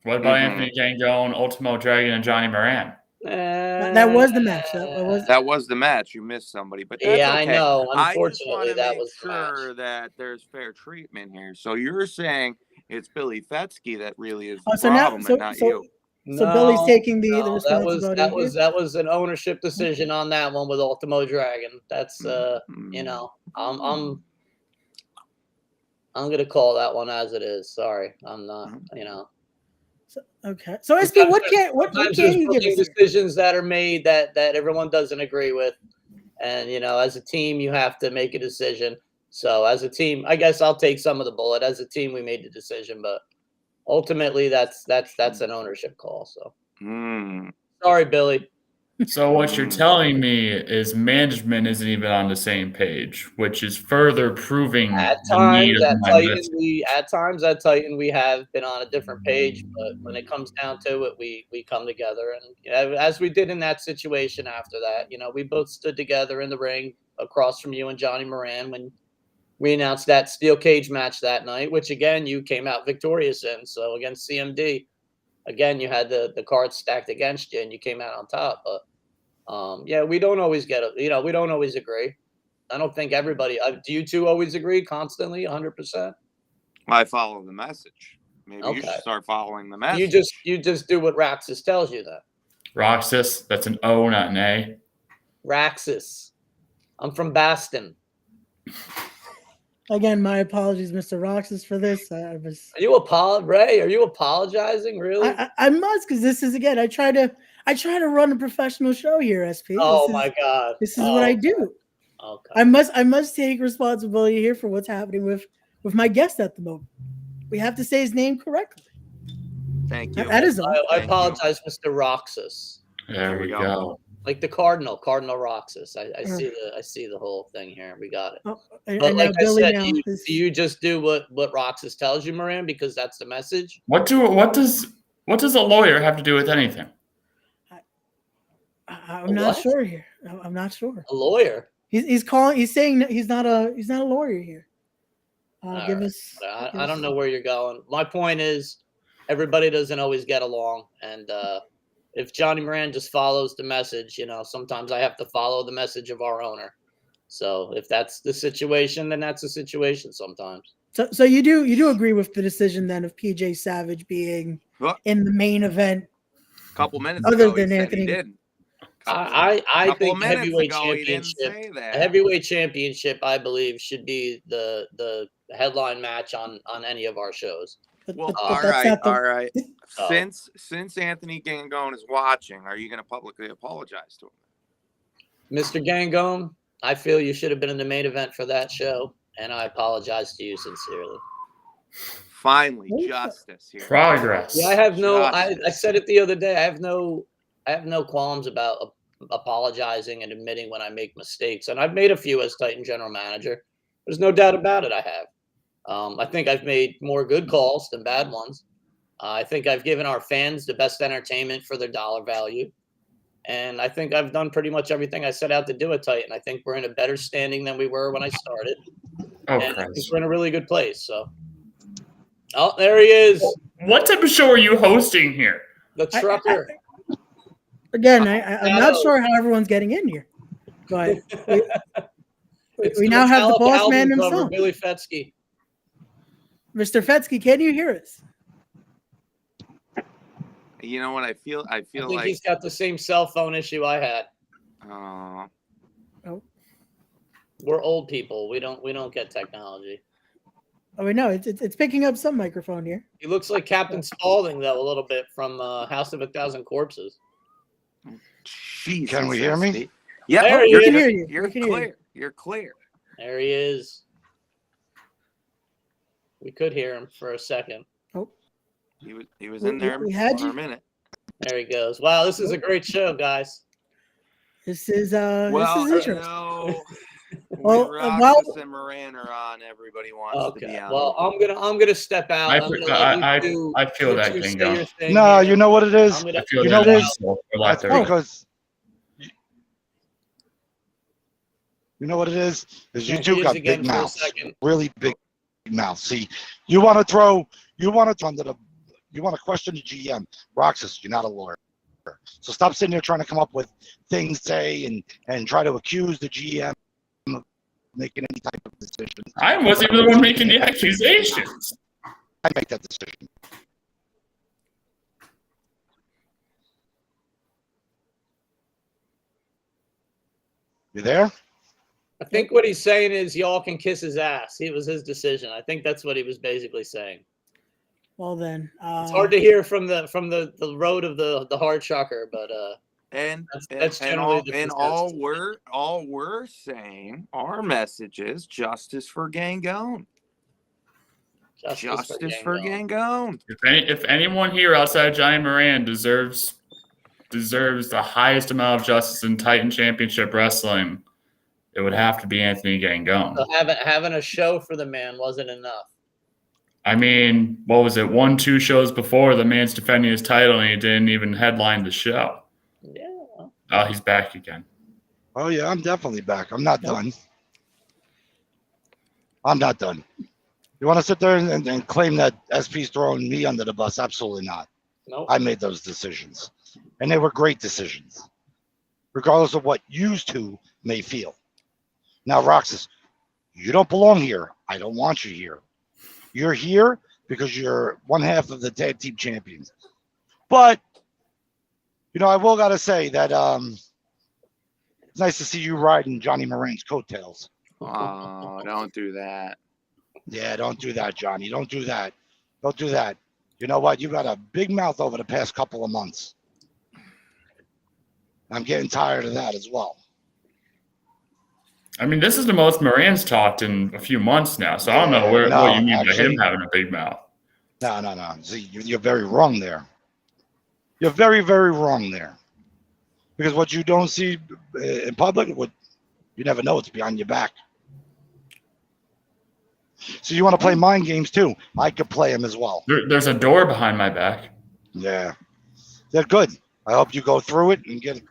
What about Anthony Gangone, Ultimo Dragon, and Johnny Moran? That was the match. That was the match. You missed somebody, but that's okay. I know. I Unfortunately, just that was sure that there's fair treatment here. So you're saying it's Billy Fetsky that really is the problem, and not you. So Billy's taking the responsibility. That was an ownership decision on that one with Ultimo Dragon. That's I'm gonna call that one as it is. Sorry, I'm not. Okay. So SP, what can you give us? Decisions that are made that everyone doesn't agree with, and as a team you have to make a decision. So as a team, I guess I'll take some of the bullet. As a team, we made the decision, but ultimately that's an ownership call. So sorry, Billy. So what you're telling me is management isn't even on the same page, which is further proving At the need times of at my Titan, message. we have been on a different page, but when it comes down to it, we come together, and as we did in that situation after that, we both stood together in the ring across from you and Johnny Moran when we announced that steel cage match that night, which again you came out victorious in. So against CMD, again you had the cards stacked against you, and you came out on top. But yeah, we don't always we don't always agree. I don't think everybody. Do you two always agree constantly, 100%? I follow the message. Maybe you Okay. should start following the message. You just do what Roxas tells you then. Roxas, that's an O, not an A. Roxas. I'm from Baston. Again, my apologies, Mr. Roxas, for this. I was. Are you Ray? Are you apologizing? Really? I must, because this is again. I try to run a professional show here, SP. Oh my God! This is what I do. Okay. I must take responsibility here for what's happening with my guest at the moment. We have to say his name correctly. Thank you. That is all. I apologize, Mr. Roxas. There we go. Like the Cardinal Roxas. I see the whole thing here. We got it. Oh, but like I said, do you just do what Roxas tells you, Moran, because that's the message? What does a lawyer have to do with anything? I'm not sure here. I'm not sure. A lawyer? He's saying that he's not a lawyer here. Give us. I don't know where you're going. My point is, everybody doesn't always get along, and if Johnny Moran just follows the message, sometimes I have to follow the message of our owner. So if that's the situation, then that's the situation sometimes. So you do agree with the decision then of PJ Savage being in the main event? A couple minutes other ago, than he Anthony. Said he did. I think heavyweight championship, I believe, should be the headline match on any of our shows. Well, all right. Since Anthony Gangone is watching, are you going to publicly apologize to him? Mr. Gangone, I feel you should have been in the main event for that show, and I apologize to you sincerely. Finally, justice here. Progress. Yeah, I have no. I said it the other day. I have no qualms about apologizing and admitting when I make mistakes, and I've made a few as Titan general manager. There's no doubt about it. I have. I think I've made more good calls than bad ones. I think I've given our fans the best entertainment for their dollar value, and I think I've done pretty much everything I set out to do at Titan. I think we're in a better standing than we were when I started, and I think we're in a really good place. So, there he is. What type of show are you hosting here? The Trucker. Again, I'm not sure how everyone's getting in here, but we now have the boss man himself, Billy Fetsky. Mr. Fetsky, can you hear us? You know what I feel? I think like he's got the same cell phone issue I had. Oh, we're old people. We don't get technology. Oh, no, it's picking up some microphone here. He looks like Captain Spaulding though, a little bit from House of a Thousand Corpses. Jesus, can we hear me? Yeah, we can hear you. You're clear. You're clear. There he is. We could hear him for a second. Oh, he was in there for a minute. There he goes. Wow, this is a great show, guys. This is interesting. Well, Roxas and Moran are on. Everybody wants to be on. Well, I'm gonna step out. I feel that thing go. No, you know what it is. I feel you know what it is. That's because you know what it is. Is you two got big mouths, really big mouths. See, you want to question the GM, Roxas. You're not a lawyer, so stop sitting there trying to come up with things to say and try to accuse the GM. Making any type of decision. I wasn't even the one making the accusations. I make that decision. You there? I think what he's saying is y'all can kiss his ass. It was his decision. I think that's what he was basically saying. Well then, it's hard to hear from the road of the hard shocker, but And That's generally the consensus. all we're saying, our message is justice for Gangone. Justice for Gangone. If anyone here outside of Johnny Moran deserves the highest amount of justice in Titan Championship Wrestling, it would have to be Anthony Gangone. So having a show for the man wasn't enough. I mean, what was it? 1-2 shows before, the man's defending his title, and he didn't even headline the show. Yeah. Oh, he's back again. Oh yeah, I'm definitely back. I'm not done. I'm not done. You want to sit there and claim that SP's throwing me under the bus? Absolutely not. Nope. I made those decisions, and they were great decisions, regardless of what you two may feel. Now, Roxas, you don't belong here. I don't want you here. You're here because you're one half of the tag team champions. But, you know, I will got to say that it's nice to see you riding Johnny Moran's coattails. Oh, don't do that. Yeah, don't do that, Johnny. Don't do that. Don't do that. You know what? You got a big mouth over the past couple of months. I'm getting tired of that as well. I mean, this is the most Moran's talked in a few months now, so I don't know what you mean by him having a big mouth. No. See, you're very wrong there. You're very, very wrong there. Because what you don't see in public, you never know what's behind your back. So you want to play mind games too? I could play them as well. There's a door behind my back. Yeah, they're good. I hope you go through it and get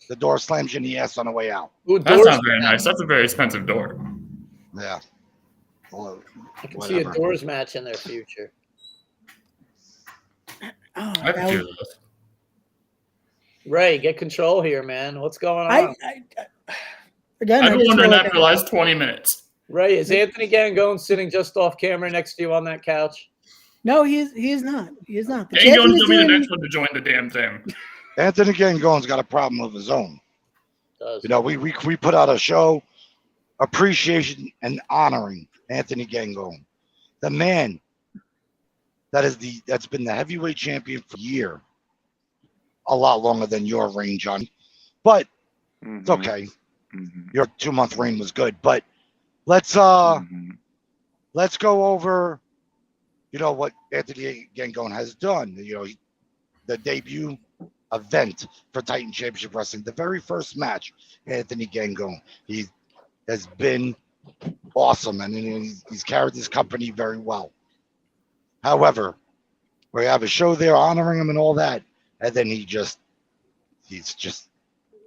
the door slams you in the ass on the way out. Ooh, That sounds very nice. That's a very expensive door. Yeah. Well, I can see a doors match in their future. Oh, I could do this. Ray, get control here, man. What's going on? Again, I've been wondering like that for the last 20 minutes. Ray, is Anthony Gangone sitting just off camera next to you on that couch? No, he is not. He is not. Gangone's gonna be the next one to join the damn thing. Anthony Gangone's got a problem of his own. Does. You know, we put out a show appreciation and honoring Anthony Gangone, the man that's been the heavyweight champion for a year, a lot longer than your reign, Johnny. But it's okay. Your 2-month reign was good. But let's go over, you know, what Anthony Gangone has done. You know, the debut event for Titan Championship Wrestling, the very first match, Anthony Gangone. He has been awesome, and he's carried this company very well. However, we have a show there honoring him and all that, and then he's just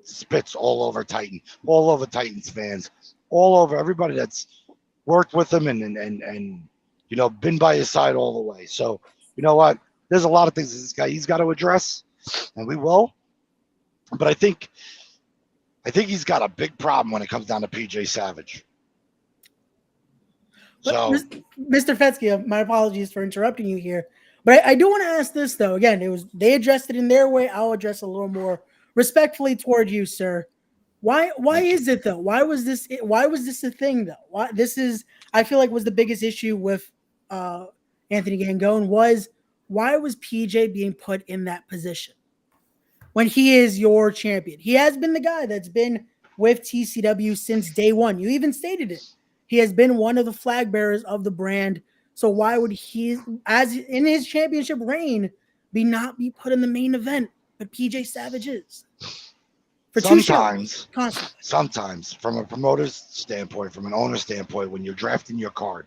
spits all over Titan, all over Titans fans, all over everybody that's worked with him and you know, been by his side all the way. So, you know what? There's a lot of things he's got to address, and we will. But I think he's got a big problem when it comes down to PJ Savage. So, Mr. Fetsky, my apologies for interrupting you here, but I do want to ask this though. Again, they addressed it in their way. I'll address a little more respectfully toward you, sir. Why is it though? Why was this a thing though? I feel like was the biggest issue with Anthony Gangone was why was PJ being put in that position when he is your champion? He has been the guy that's been with TCW since day one. You even stated it. He has been one of the flag bearers of the brand. So why would he, as in his championship reign, not be put in the main event? But PJ Savage is. Sometimes, from a promoter's standpoint, from an owner's standpoint, when you're drafting your card,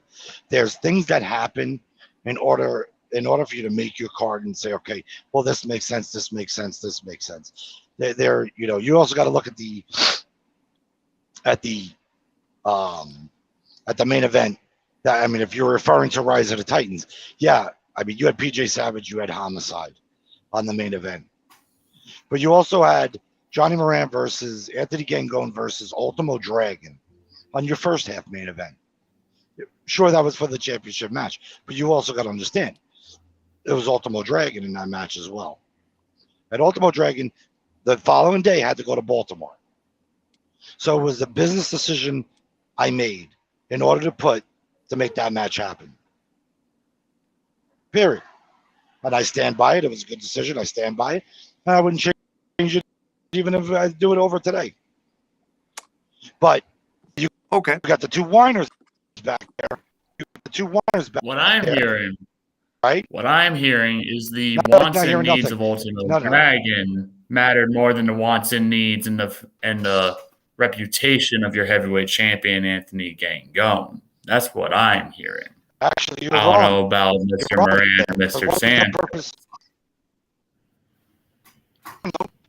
there's things that happen in order for you to make your card and say, okay, well, this makes sense, this makes sense, this makes sense. There, you know, you also got to look at the main event. I mean, if you're referring to Rise of the Titans, yeah, I mean, you had PJ Savage, you had Homicide on the main event, but you also had Johnny Moran versus Anthony Gangone versus Ultimo Dragon on your first half main event. Sure, that was for the championship match, but you also got to understand it was Ultimo Dragon in that match as well. And Ultimo Dragon, the following day, had to go to Baltimore. So it was a business decision I made in order to make that match happen. Period. And I stand by it. It was a good decision. I stand by it. And I wouldn't change it even if I do it over today. But you got the two whiners back there. You got the two whiners back What I'm there, hearing, right? What I'm hearing is the Not wants and hearing needs nothing. of Ultimate No. Dragon mattered more than the wants and needs and the reputation of your heavyweight champion, Anthony Gangone. That's what I'm hearing. Actually, you're I don't wrong. know about Mr. Moran or Mr. Sand.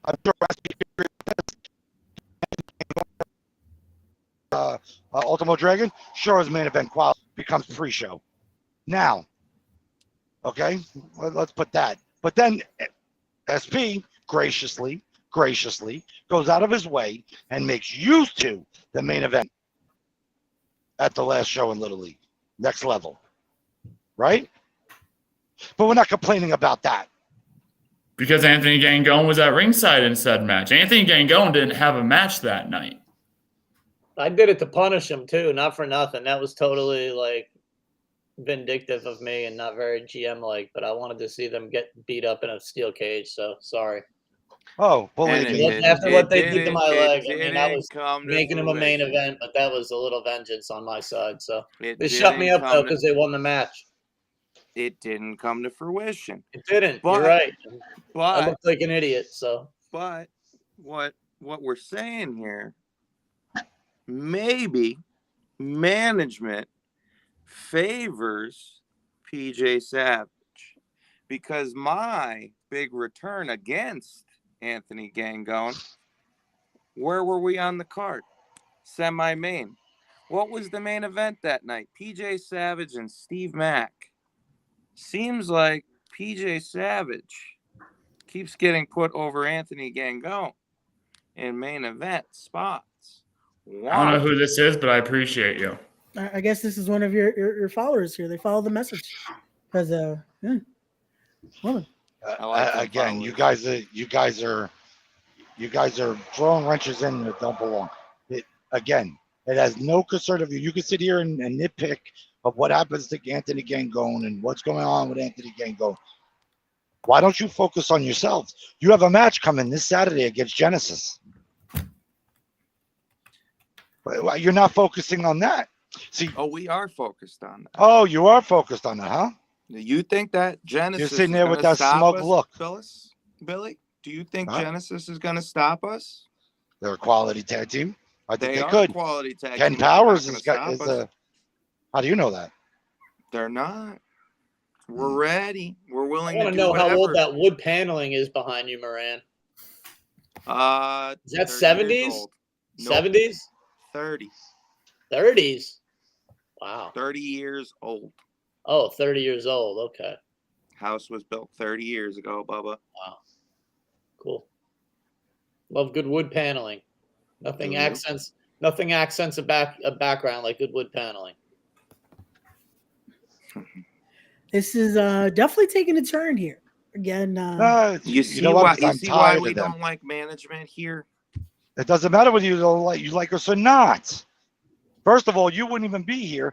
I'm sure Ultimo Dragon, sure as main event quality becomes pre-show. Now, okay, let's put that. But then SP graciously goes out of his way and makes use to the main event at the last show in Little League. Next level. Right? But we're not complaining about that. Because Anthony Gangone was at ringside in said match. Anthony Gangone didn't have a match that night. I did it to punish him too, not for nothing. That was totally like vindictive of me and not very GM-like, but I wanted to see them get beat up in a steel cage, so sorry. Oh, after what they did to my leg, I mean, I was making him a main event, but that was a little vengeance on my side. So they shut me up though because they won the match. It didn't come to fruition. It didn't. But, You're right. But I looked like an idiot. So, but what we're saying here, maybe management favors PJ Savage, because my big return against Anthony Gangone, where were we on the card? Semi-main. What was the main event that night? PJ Savage and Steve Mack. Seems like PJ Savage keeps getting put over Anthony Gangone in main event spots. I don't know who this is, but I appreciate you. I guess this is one of your followers here. They follow the message because yeah. Well, again, you guys are throwing wrenches in that don't belong. It has no concern of you. You can sit here and nitpick of what happens to Anthony Gangone and what's going on with Anthony Gangone. Why don't you focus on yourselves? You have a match coming this Saturday against Genesis. You're not focusing on that. See, we are focused on that. Oh, you are focused on that, huh? You think that Genesis You're sitting there with that smug look. Billy? Do you think Genesis is going to stop us? They're a quality tag team. I think they are could. Quality tag Ken team. Powers is a. How do you know that? They're not. We're ready. We're willing to do know whatever. How old that wood paneling is behind you, Moran. Is that 70s? Nope. 70s? 30s. 30s? Wow. 30 years old. Oh, 30 years old. Okay. House was built 30 years ago, Bubba. Wow. Cool. Love good wood paneling. Nothing accents a background like good wood paneling. This is definitely taking a turn here. Again, you see why we don't like management here? It doesn't matter whether you like us or not. First of all, you wouldn't even be here.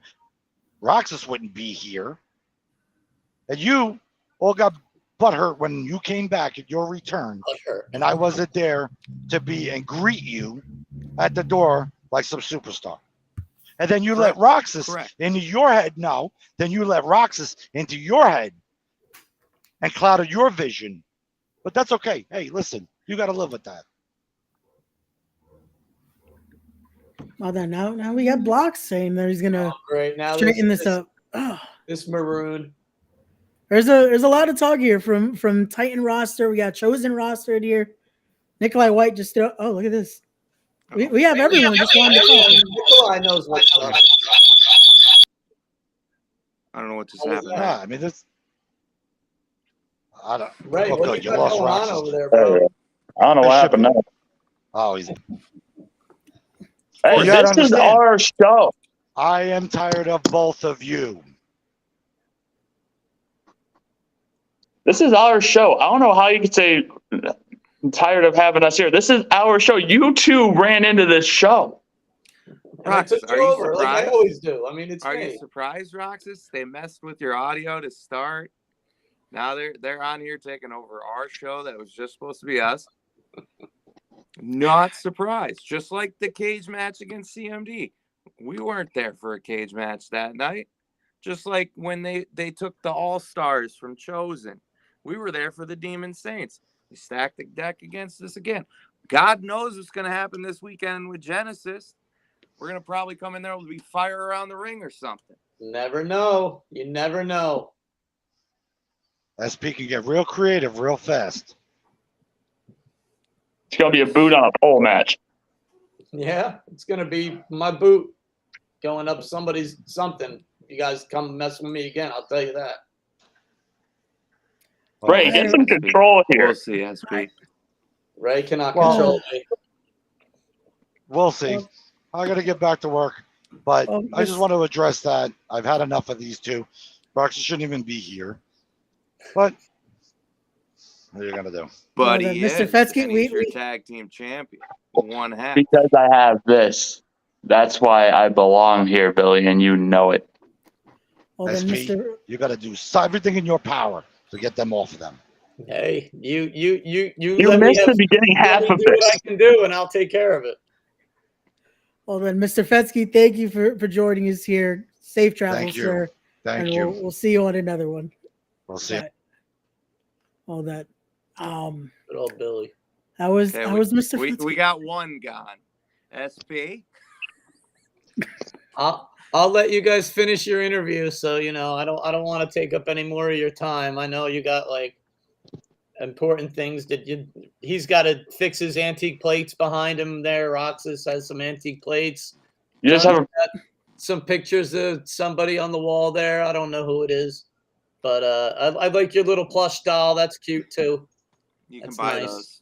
Roxas wouldn't be here. And you all got butthurt when you came back at your return. And I wasn't there to be and greet you at the door like some superstar. And then you let Roxas into your head. No, then you let Roxas into your head and clouded your vision. But that's okay. Hey, listen, you got to live with that. Well, then now we got Blocks saying that he's gonna now straighten this up. Oh. This maroon. There's a lot of talk here from Titan roster. We got Chosen roster here. Nikolai White just look at this. We have everyone just wanted to talk. Nikolai knows what's up. I don't know what just happened. Nah, I mean this. I don't. Right, Oh, good. You lost Roxas over there, bro. I don't know what happened now. Oh, he's. Hey, this is our show. I am tired of both of you. This is our show. I don't know how you could say I'm tired of having us here. This is our show. You two ran into this show. Roxas, are you surprised? Like I always do. I mean, it's Are me. you surprised, Roxas? They messed with your audio to start. Now they're on here taking over our show that was just supposed to be us. Not surprised. Just like the cage match against CMD. We weren't there for a cage match that night. Just like when they took the All-Stars from Chosen. We were there for the Demon Saints. They stacked the deck against us again. God knows what's going to happen this weekend with Genesis. We're going to probably come in there with be fire around the ring or something. Never know. You never know. SP can get real creative real fast. It's going to be a boot on a pole match. Yeah, it's going to be my boot going up somebody's something. You guys come mess with me again, I'll tell you that. Ray, get some control here. We'll see, SP. Ray cannot control me. We'll see. I got to get back to work, but Oh, I just want to address that. I've had enough of these two. Roxas shouldn't even be here. But what are you going to do? But Well, he then, Mr. is, Fetsky, and he's your we- tag team champion. One half. Because I have this. That's why I belong here, Billy, and you know it. Well, then, SP, Mr. you got to do everything in your power to get them off of them. Hey, you You let me missed have, the beginning let half me of do what this. I can do, and I'll take care of it. Well, then, Mr. Fetsky, thank you for joining us here. Safe travels, Thank you. sir. Thank and you. We'll see you on another one. We'll see. All that. Good old Billy. That was Okay, Mr. we Fetsky. got one gone. SP. I'll let you guys finish your interview. So I don't want to take up any more of your time. I know you got like important things that he's got to fix his antique plates behind him there. Roxas has some antique plates. You just have Some pictures of somebody on the wall there. I don't know who it is, but I like your little plush doll. That's cute too. You can That's buy nice. those.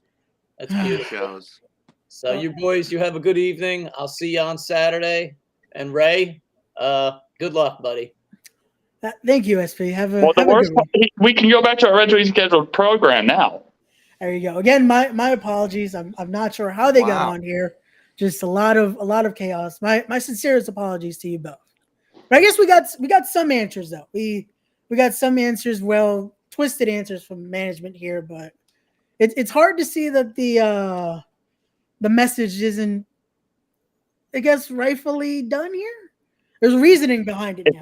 That's beautiful. Shows. So you boys, you have a good evening. I'll see you on Saturday. And Ray, good luck, buddy. Thank you, SP. Have a well, the have a worst good one. part, we can go back to our originally scheduled program now. There you go. Again, my apologies. I'm not sure how they got Wow. on here. Just a lot of chaos. My sincerest apologies to you both. But I guess we got some answers though. We got some answers, well, twisted answers from management here, but it's hard to see that the message isn't, I guess, rightfully done here. There's reasoning behind it now.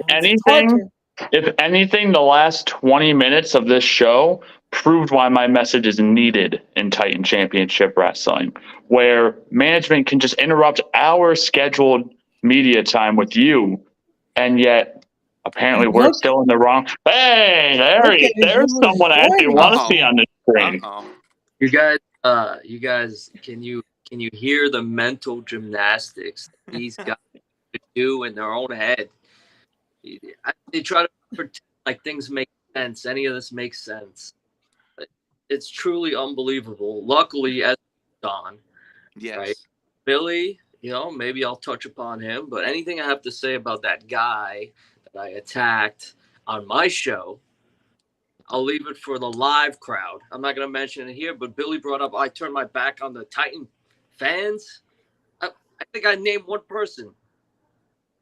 If anything, the last 20 minutes of this show proved why my message is needed in Titan Championship Wrestling, where management can just interrupt our scheduled media time with you, and yet apparently we're still in the wrong. Hey, there's someone I actually want to see on the screen. You guys, can you hear the mental gymnastics these guys do in their own head? They try to pretend like things make sense. Any of this makes sense. It's truly unbelievable. Luckily, as Don, Yes. right? Billy, maybe I'll touch upon him, but anything I have to say about that guy that I attacked on my show, I'll leave it for the live crowd. I'm not going to mention it here, but Billy brought up I turned my back on the Titan fans. I think I named one person.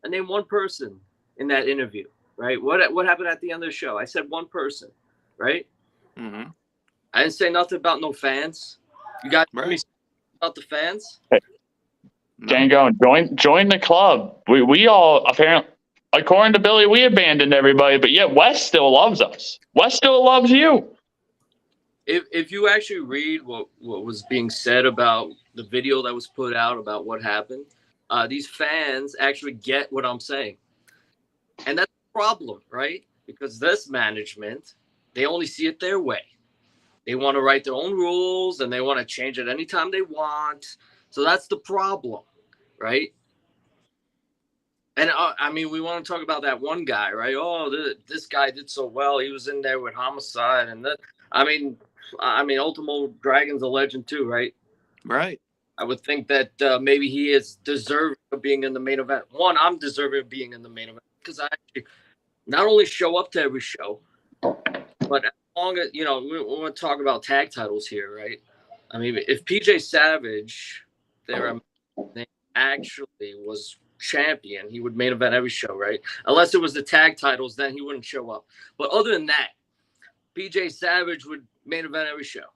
I named one person in that interview, right? What happened at the end of the show? I said one person, right? Mm-hmm. I didn't say nothing about no fans. You guys heard me say about the fans? Django, join the club. We all apparently, according to Billy, we abandoned everybody, but yet Wes still loves us. Wes still loves you. If you actually read what was being said about the video that was put out about what happened, these fans actually get what I'm saying. And that's the problem, right? Because this management, they only see it their way. They want to write their own rules and they want to change it anytime they want. So that's the problem, right? And we want to talk about that one guy, right? Oh, this guy did so well. He was in there with Homicide, and that. Ultimo Dragon's a legend too, right? Right. I would think that maybe he is deserving of being in the main event. One, I'm deserving of being in the main event because I actually not only show up to every show, but as long as we want to talk about tag titles here, right? I mean, if PJ Savage, actually was champion, he would main event every show, right? Unless it was the tag titles, then he wouldn't show up. But other than that, PJ Savage would main event every show,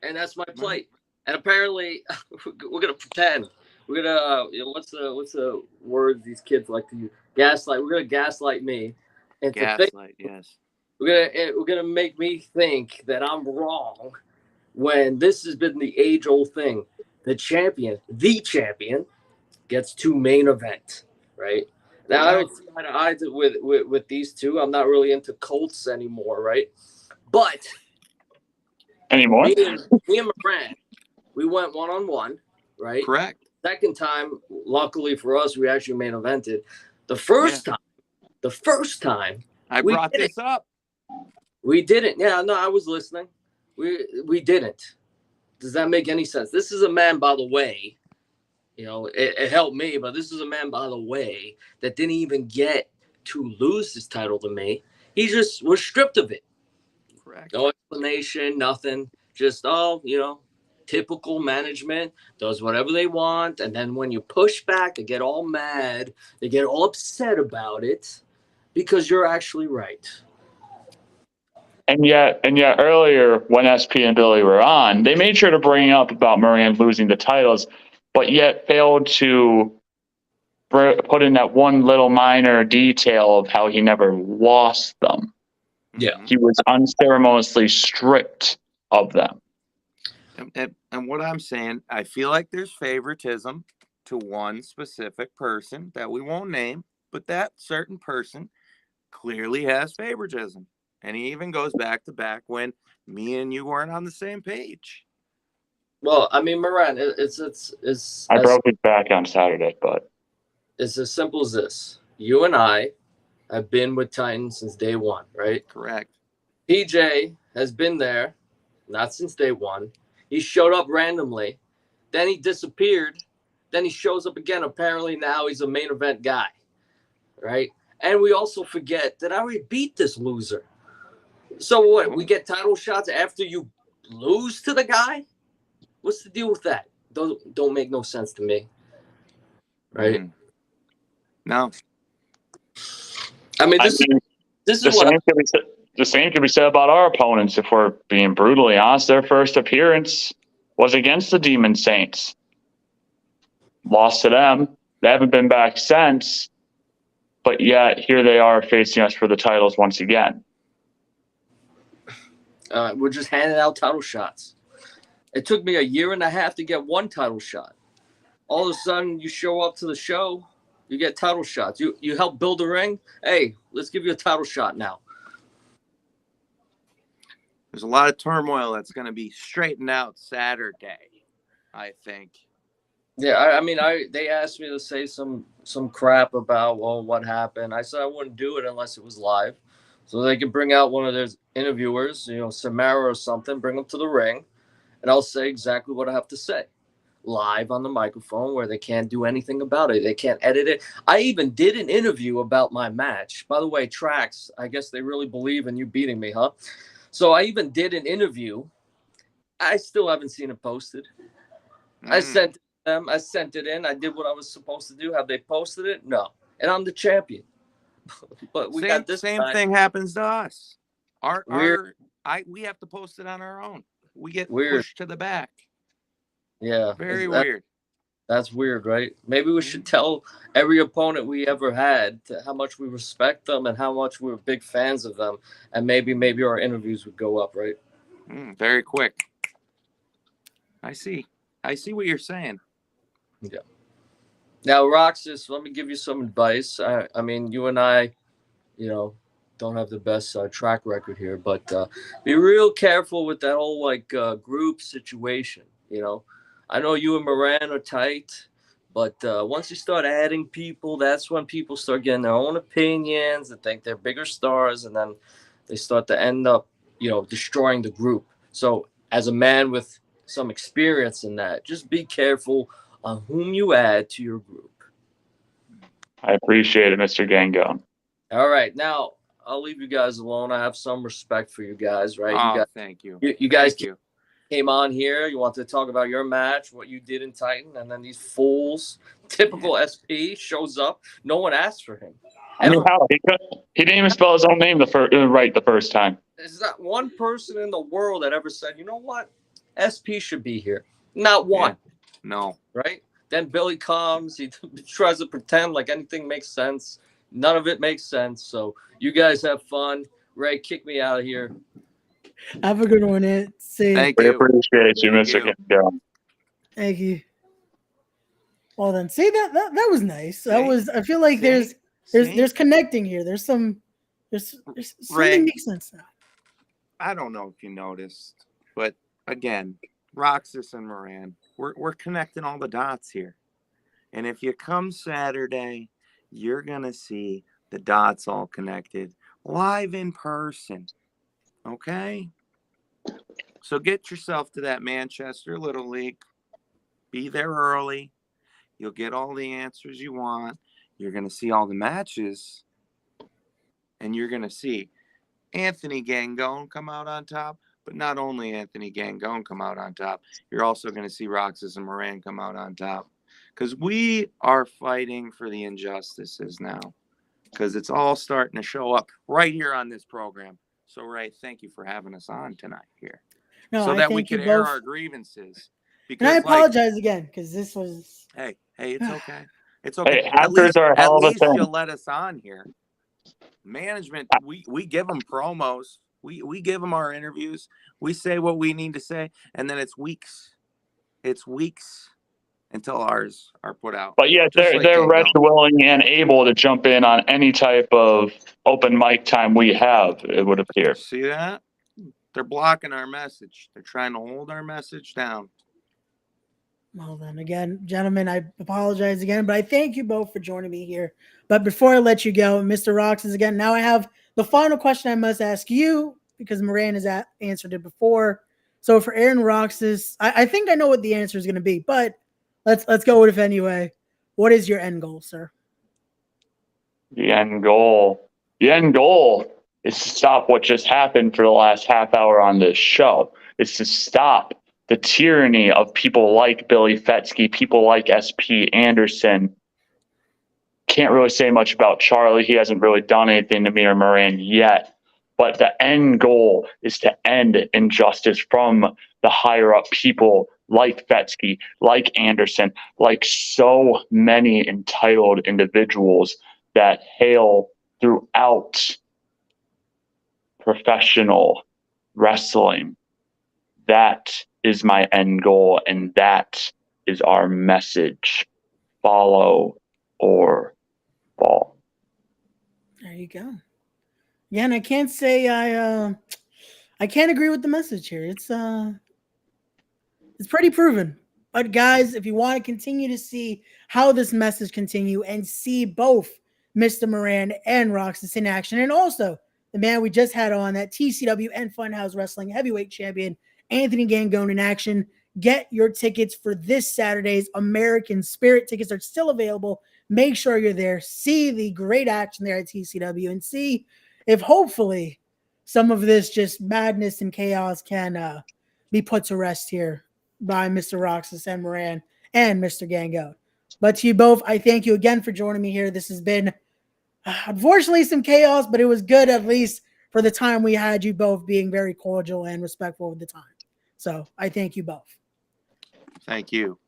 and that's my plight. And apparently, we're gonna pretend. We're gonna what's the word these kids like to use? Gaslight. We're gonna gaslight me, and Gaslight, yes. we're gonna make me think that I'm wrong when this has been the age-old thing. The champion, gets to main event, right? Now I don't see eye to eye with these two. I'm not really into Colts anymore, right? But Anymore? me and Moran, we went 1-on-1, right? Correct. Second time, luckily for us, we actually main evented. The first time, I brought this up. We didn't. Yeah, no, I was listening. We didn't. Does that make any sense? This is a man, by the way. You know, it helped me, but this is a man, by the way, that didn't even get to lose his title to me. He just was stripped of it. Correct. No explanation, nothing. Just, typical management does whatever they want. And then when you push back, they get all mad. They get all upset about it because you're actually right. And yet earlier when SP and Billy were on, they made sure to bring up about Moran losing the titles, but yet failed to put in that one little minor detail of how he never lost them. Yeah. He was unceremoniously stripped of them. And what I'm saying, I feel like there's favoritism to one specific person that we won't name, but that certain person clearly has favoritism. And he even goes back to back when me and you weren't on the same page. Well, I mean, Moran, it's I broke his back on Saturday, but it's as simple as this. You and I have been with Titan since day one, right? Correct. PJ has been there, not since day one. He showed up randomly. Then he disappeared. Then he shows up again. Apparently now he's a main event guy, right? And we also forget that I already beat this loser. So what? We get title shots after you lose to the guy? What's the deal with that? Don't make no sense to me, right? Mm. No. I mean, this is what the same could be said about our opponents. If we're being brutally honest, their first appearance was against the Demon Saints. Lost to them. They haven't been back since. But yet here they are facing us for the titles once again. we're just handing out title shots. It took me 1.5 years to get one title shot. All of a sudden, you show up to the show, you get title shots. You help build the ring. Hey, let's give you a title shot now. There's a lot of turmoil that's going to be straightened out Saturday, I think. Yeah, I mean, they asked me to say some crap about, well, what happened. I said I wouldn't do it unless it was live. So they could bring out one of their interviewers, Samara or something, bring them to the ring, and I'll say exactly what I have to say live on the microphone where they can't do anything about it. They can't edit it. I even did an interview about my match. By the way, Trax, I guess they really believe in you beating me, huh? So I even did an interview. I still haven't seen it posted. I sent them. I sent it in. I did what I was supposed to do. Have they posted it? No. And I'm the champion. But we got this same thing happens to us. We have to post it on our own. We get pushed to the back. Yeah. Very weird. That's weird, right? Maybe we should tell every opponent we ever had how much we respect them and how much we're big fans of them. And maybe our interviews would go up, right? Very quick. I see what you're saying. Yeah. Now, Roxas, let me give you some advice. I mean, you and I, don't have the best track record here, but be real careful with that whole group situation. I know you and Moran are tight, but once you start adding people, that's when people start getting their own opinions and think they're bigger stars, and then they start to end up, destroying the group. So as a man with some experience in that, just be careful on whom you add to your group. I appreciate it, Mr. Gango. All right. Now, I'll leave you guys alone. I have some respect for you guys, right? Thank you. You guys came on here. You wanted to talk about your match, what you did in Titan, and then these fools, typical SP, shows up. No one asked for him. I mean, how? He didn't even spell his own name the first time. There's not one person in the world that ever said, you know what? SP should be here. Not one. Yeah. No. Right? Then Billy comes. He tries to pretend like anything makes sense. None of it makes sense. So you guys have fun. Ray, kick me out of here. Have a good one, Ed. See. Thank We you. appreciate you, Thank Mr. you. Gango. Thank you. Well then, see that was nice. That See? was. I feel like See? there's connecting here. There's something Ray. makes sense now. I don't know if you noticed, but again, Roxas and Moran, we're connecting all the dots here. And if you come Saturday, you're gonna see the dots all connected live in person. Okay? So get yourself to that Manchester Little League. Be there early. You'll get all the answers you want. You're going to see all the matches. And you're going to see Anthony Gangone come out on top. But not only Anthony Gangone come out on top, you're also going to see Roxas and Moran come out on top. Because we are fighting for the injustices now. Because it's all starting to show up right here on this program. So, Ray, thank you for having us on tonight here. No, So I that we thank you could air both. our grievances. And I Because, apologize again because this was. hey, it's okay. It's okay. Hey, actors are a hell of a thing. You'll let us on here. Management, we give them promos. We give them our interviews. We say what we need to say, and then it's weeks. It's weeks until ours are put out. But yeah, Just like they're ready, Gangone. willing, and able to jump in on any type of open mic time we have, it would appear. See that? They're blocking our message. They're trying to hold our message down. Well then, again, gentlemen, I apologize again, but I thank you both for joining me here. But before I let you go, Mr. Roxas, again, now I have the final question I must ask you because Moran has answered it before. So for Aaron Roxas, I think I know what the answer is going to be, but let's go with it anyway. What is your end goal, sir? The end goal is to stop what just happened for the last half hour on this show. It's to stop the tyranny of people like Billy Fetsky, people like SP Anderson. Can't really say much about Charlie. He hasn't really done anything to me or Moran yet. But the end goal is to end injustice from the higher up people like Fetsky, like Anderson, like so many entitled individuals that hail throughout professional wrestling. That is my end goal, and that is our message. Follow or fall. There you go. Yeah, and I can't say I can't agree with the message here. It's pretty proven. But guys, if you want to continue to see how this message continue and see both Mr. Moran and Roxas in action, and also the man we just had on, that TCW and Funhouse Wrestling heavyweight champion, Anthony Gangone in action, get your tickets for this Saturday's American Spirit. Tickets are still available. Make sure you're there. See the great action there at TCW and see if hopefully some of this just madness and chaos can be put to rest here by Mr. Roxas and Moran and Mr. Gangone. But to you both, I thank you again for joining me here. This has been, unfortunately, some chaos, but it was good at least for the time we had you both being very cordial and respectful of the time. So I thank you both. Thank you.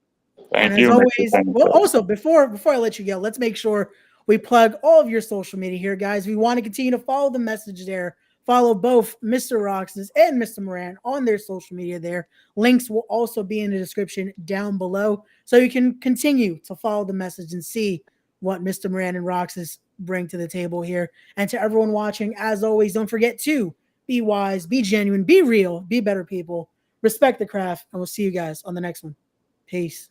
Thank And you, as always, Mr. well, also before I let you go, let's make sure we plug all of your social media here, guys. We want to continue to follow the message there. Follow both Mr. Roxas and Mr. Moran on their social media there. Links will also be in the description down below, so you can continue to follow the message and see what Mr. Moran and Roxas bring to the table here. And to everyone watching, as always, don't forget to be wise, be genuine, be real, be better people, respect the craft, and we'll see you guys on the next one. Peace.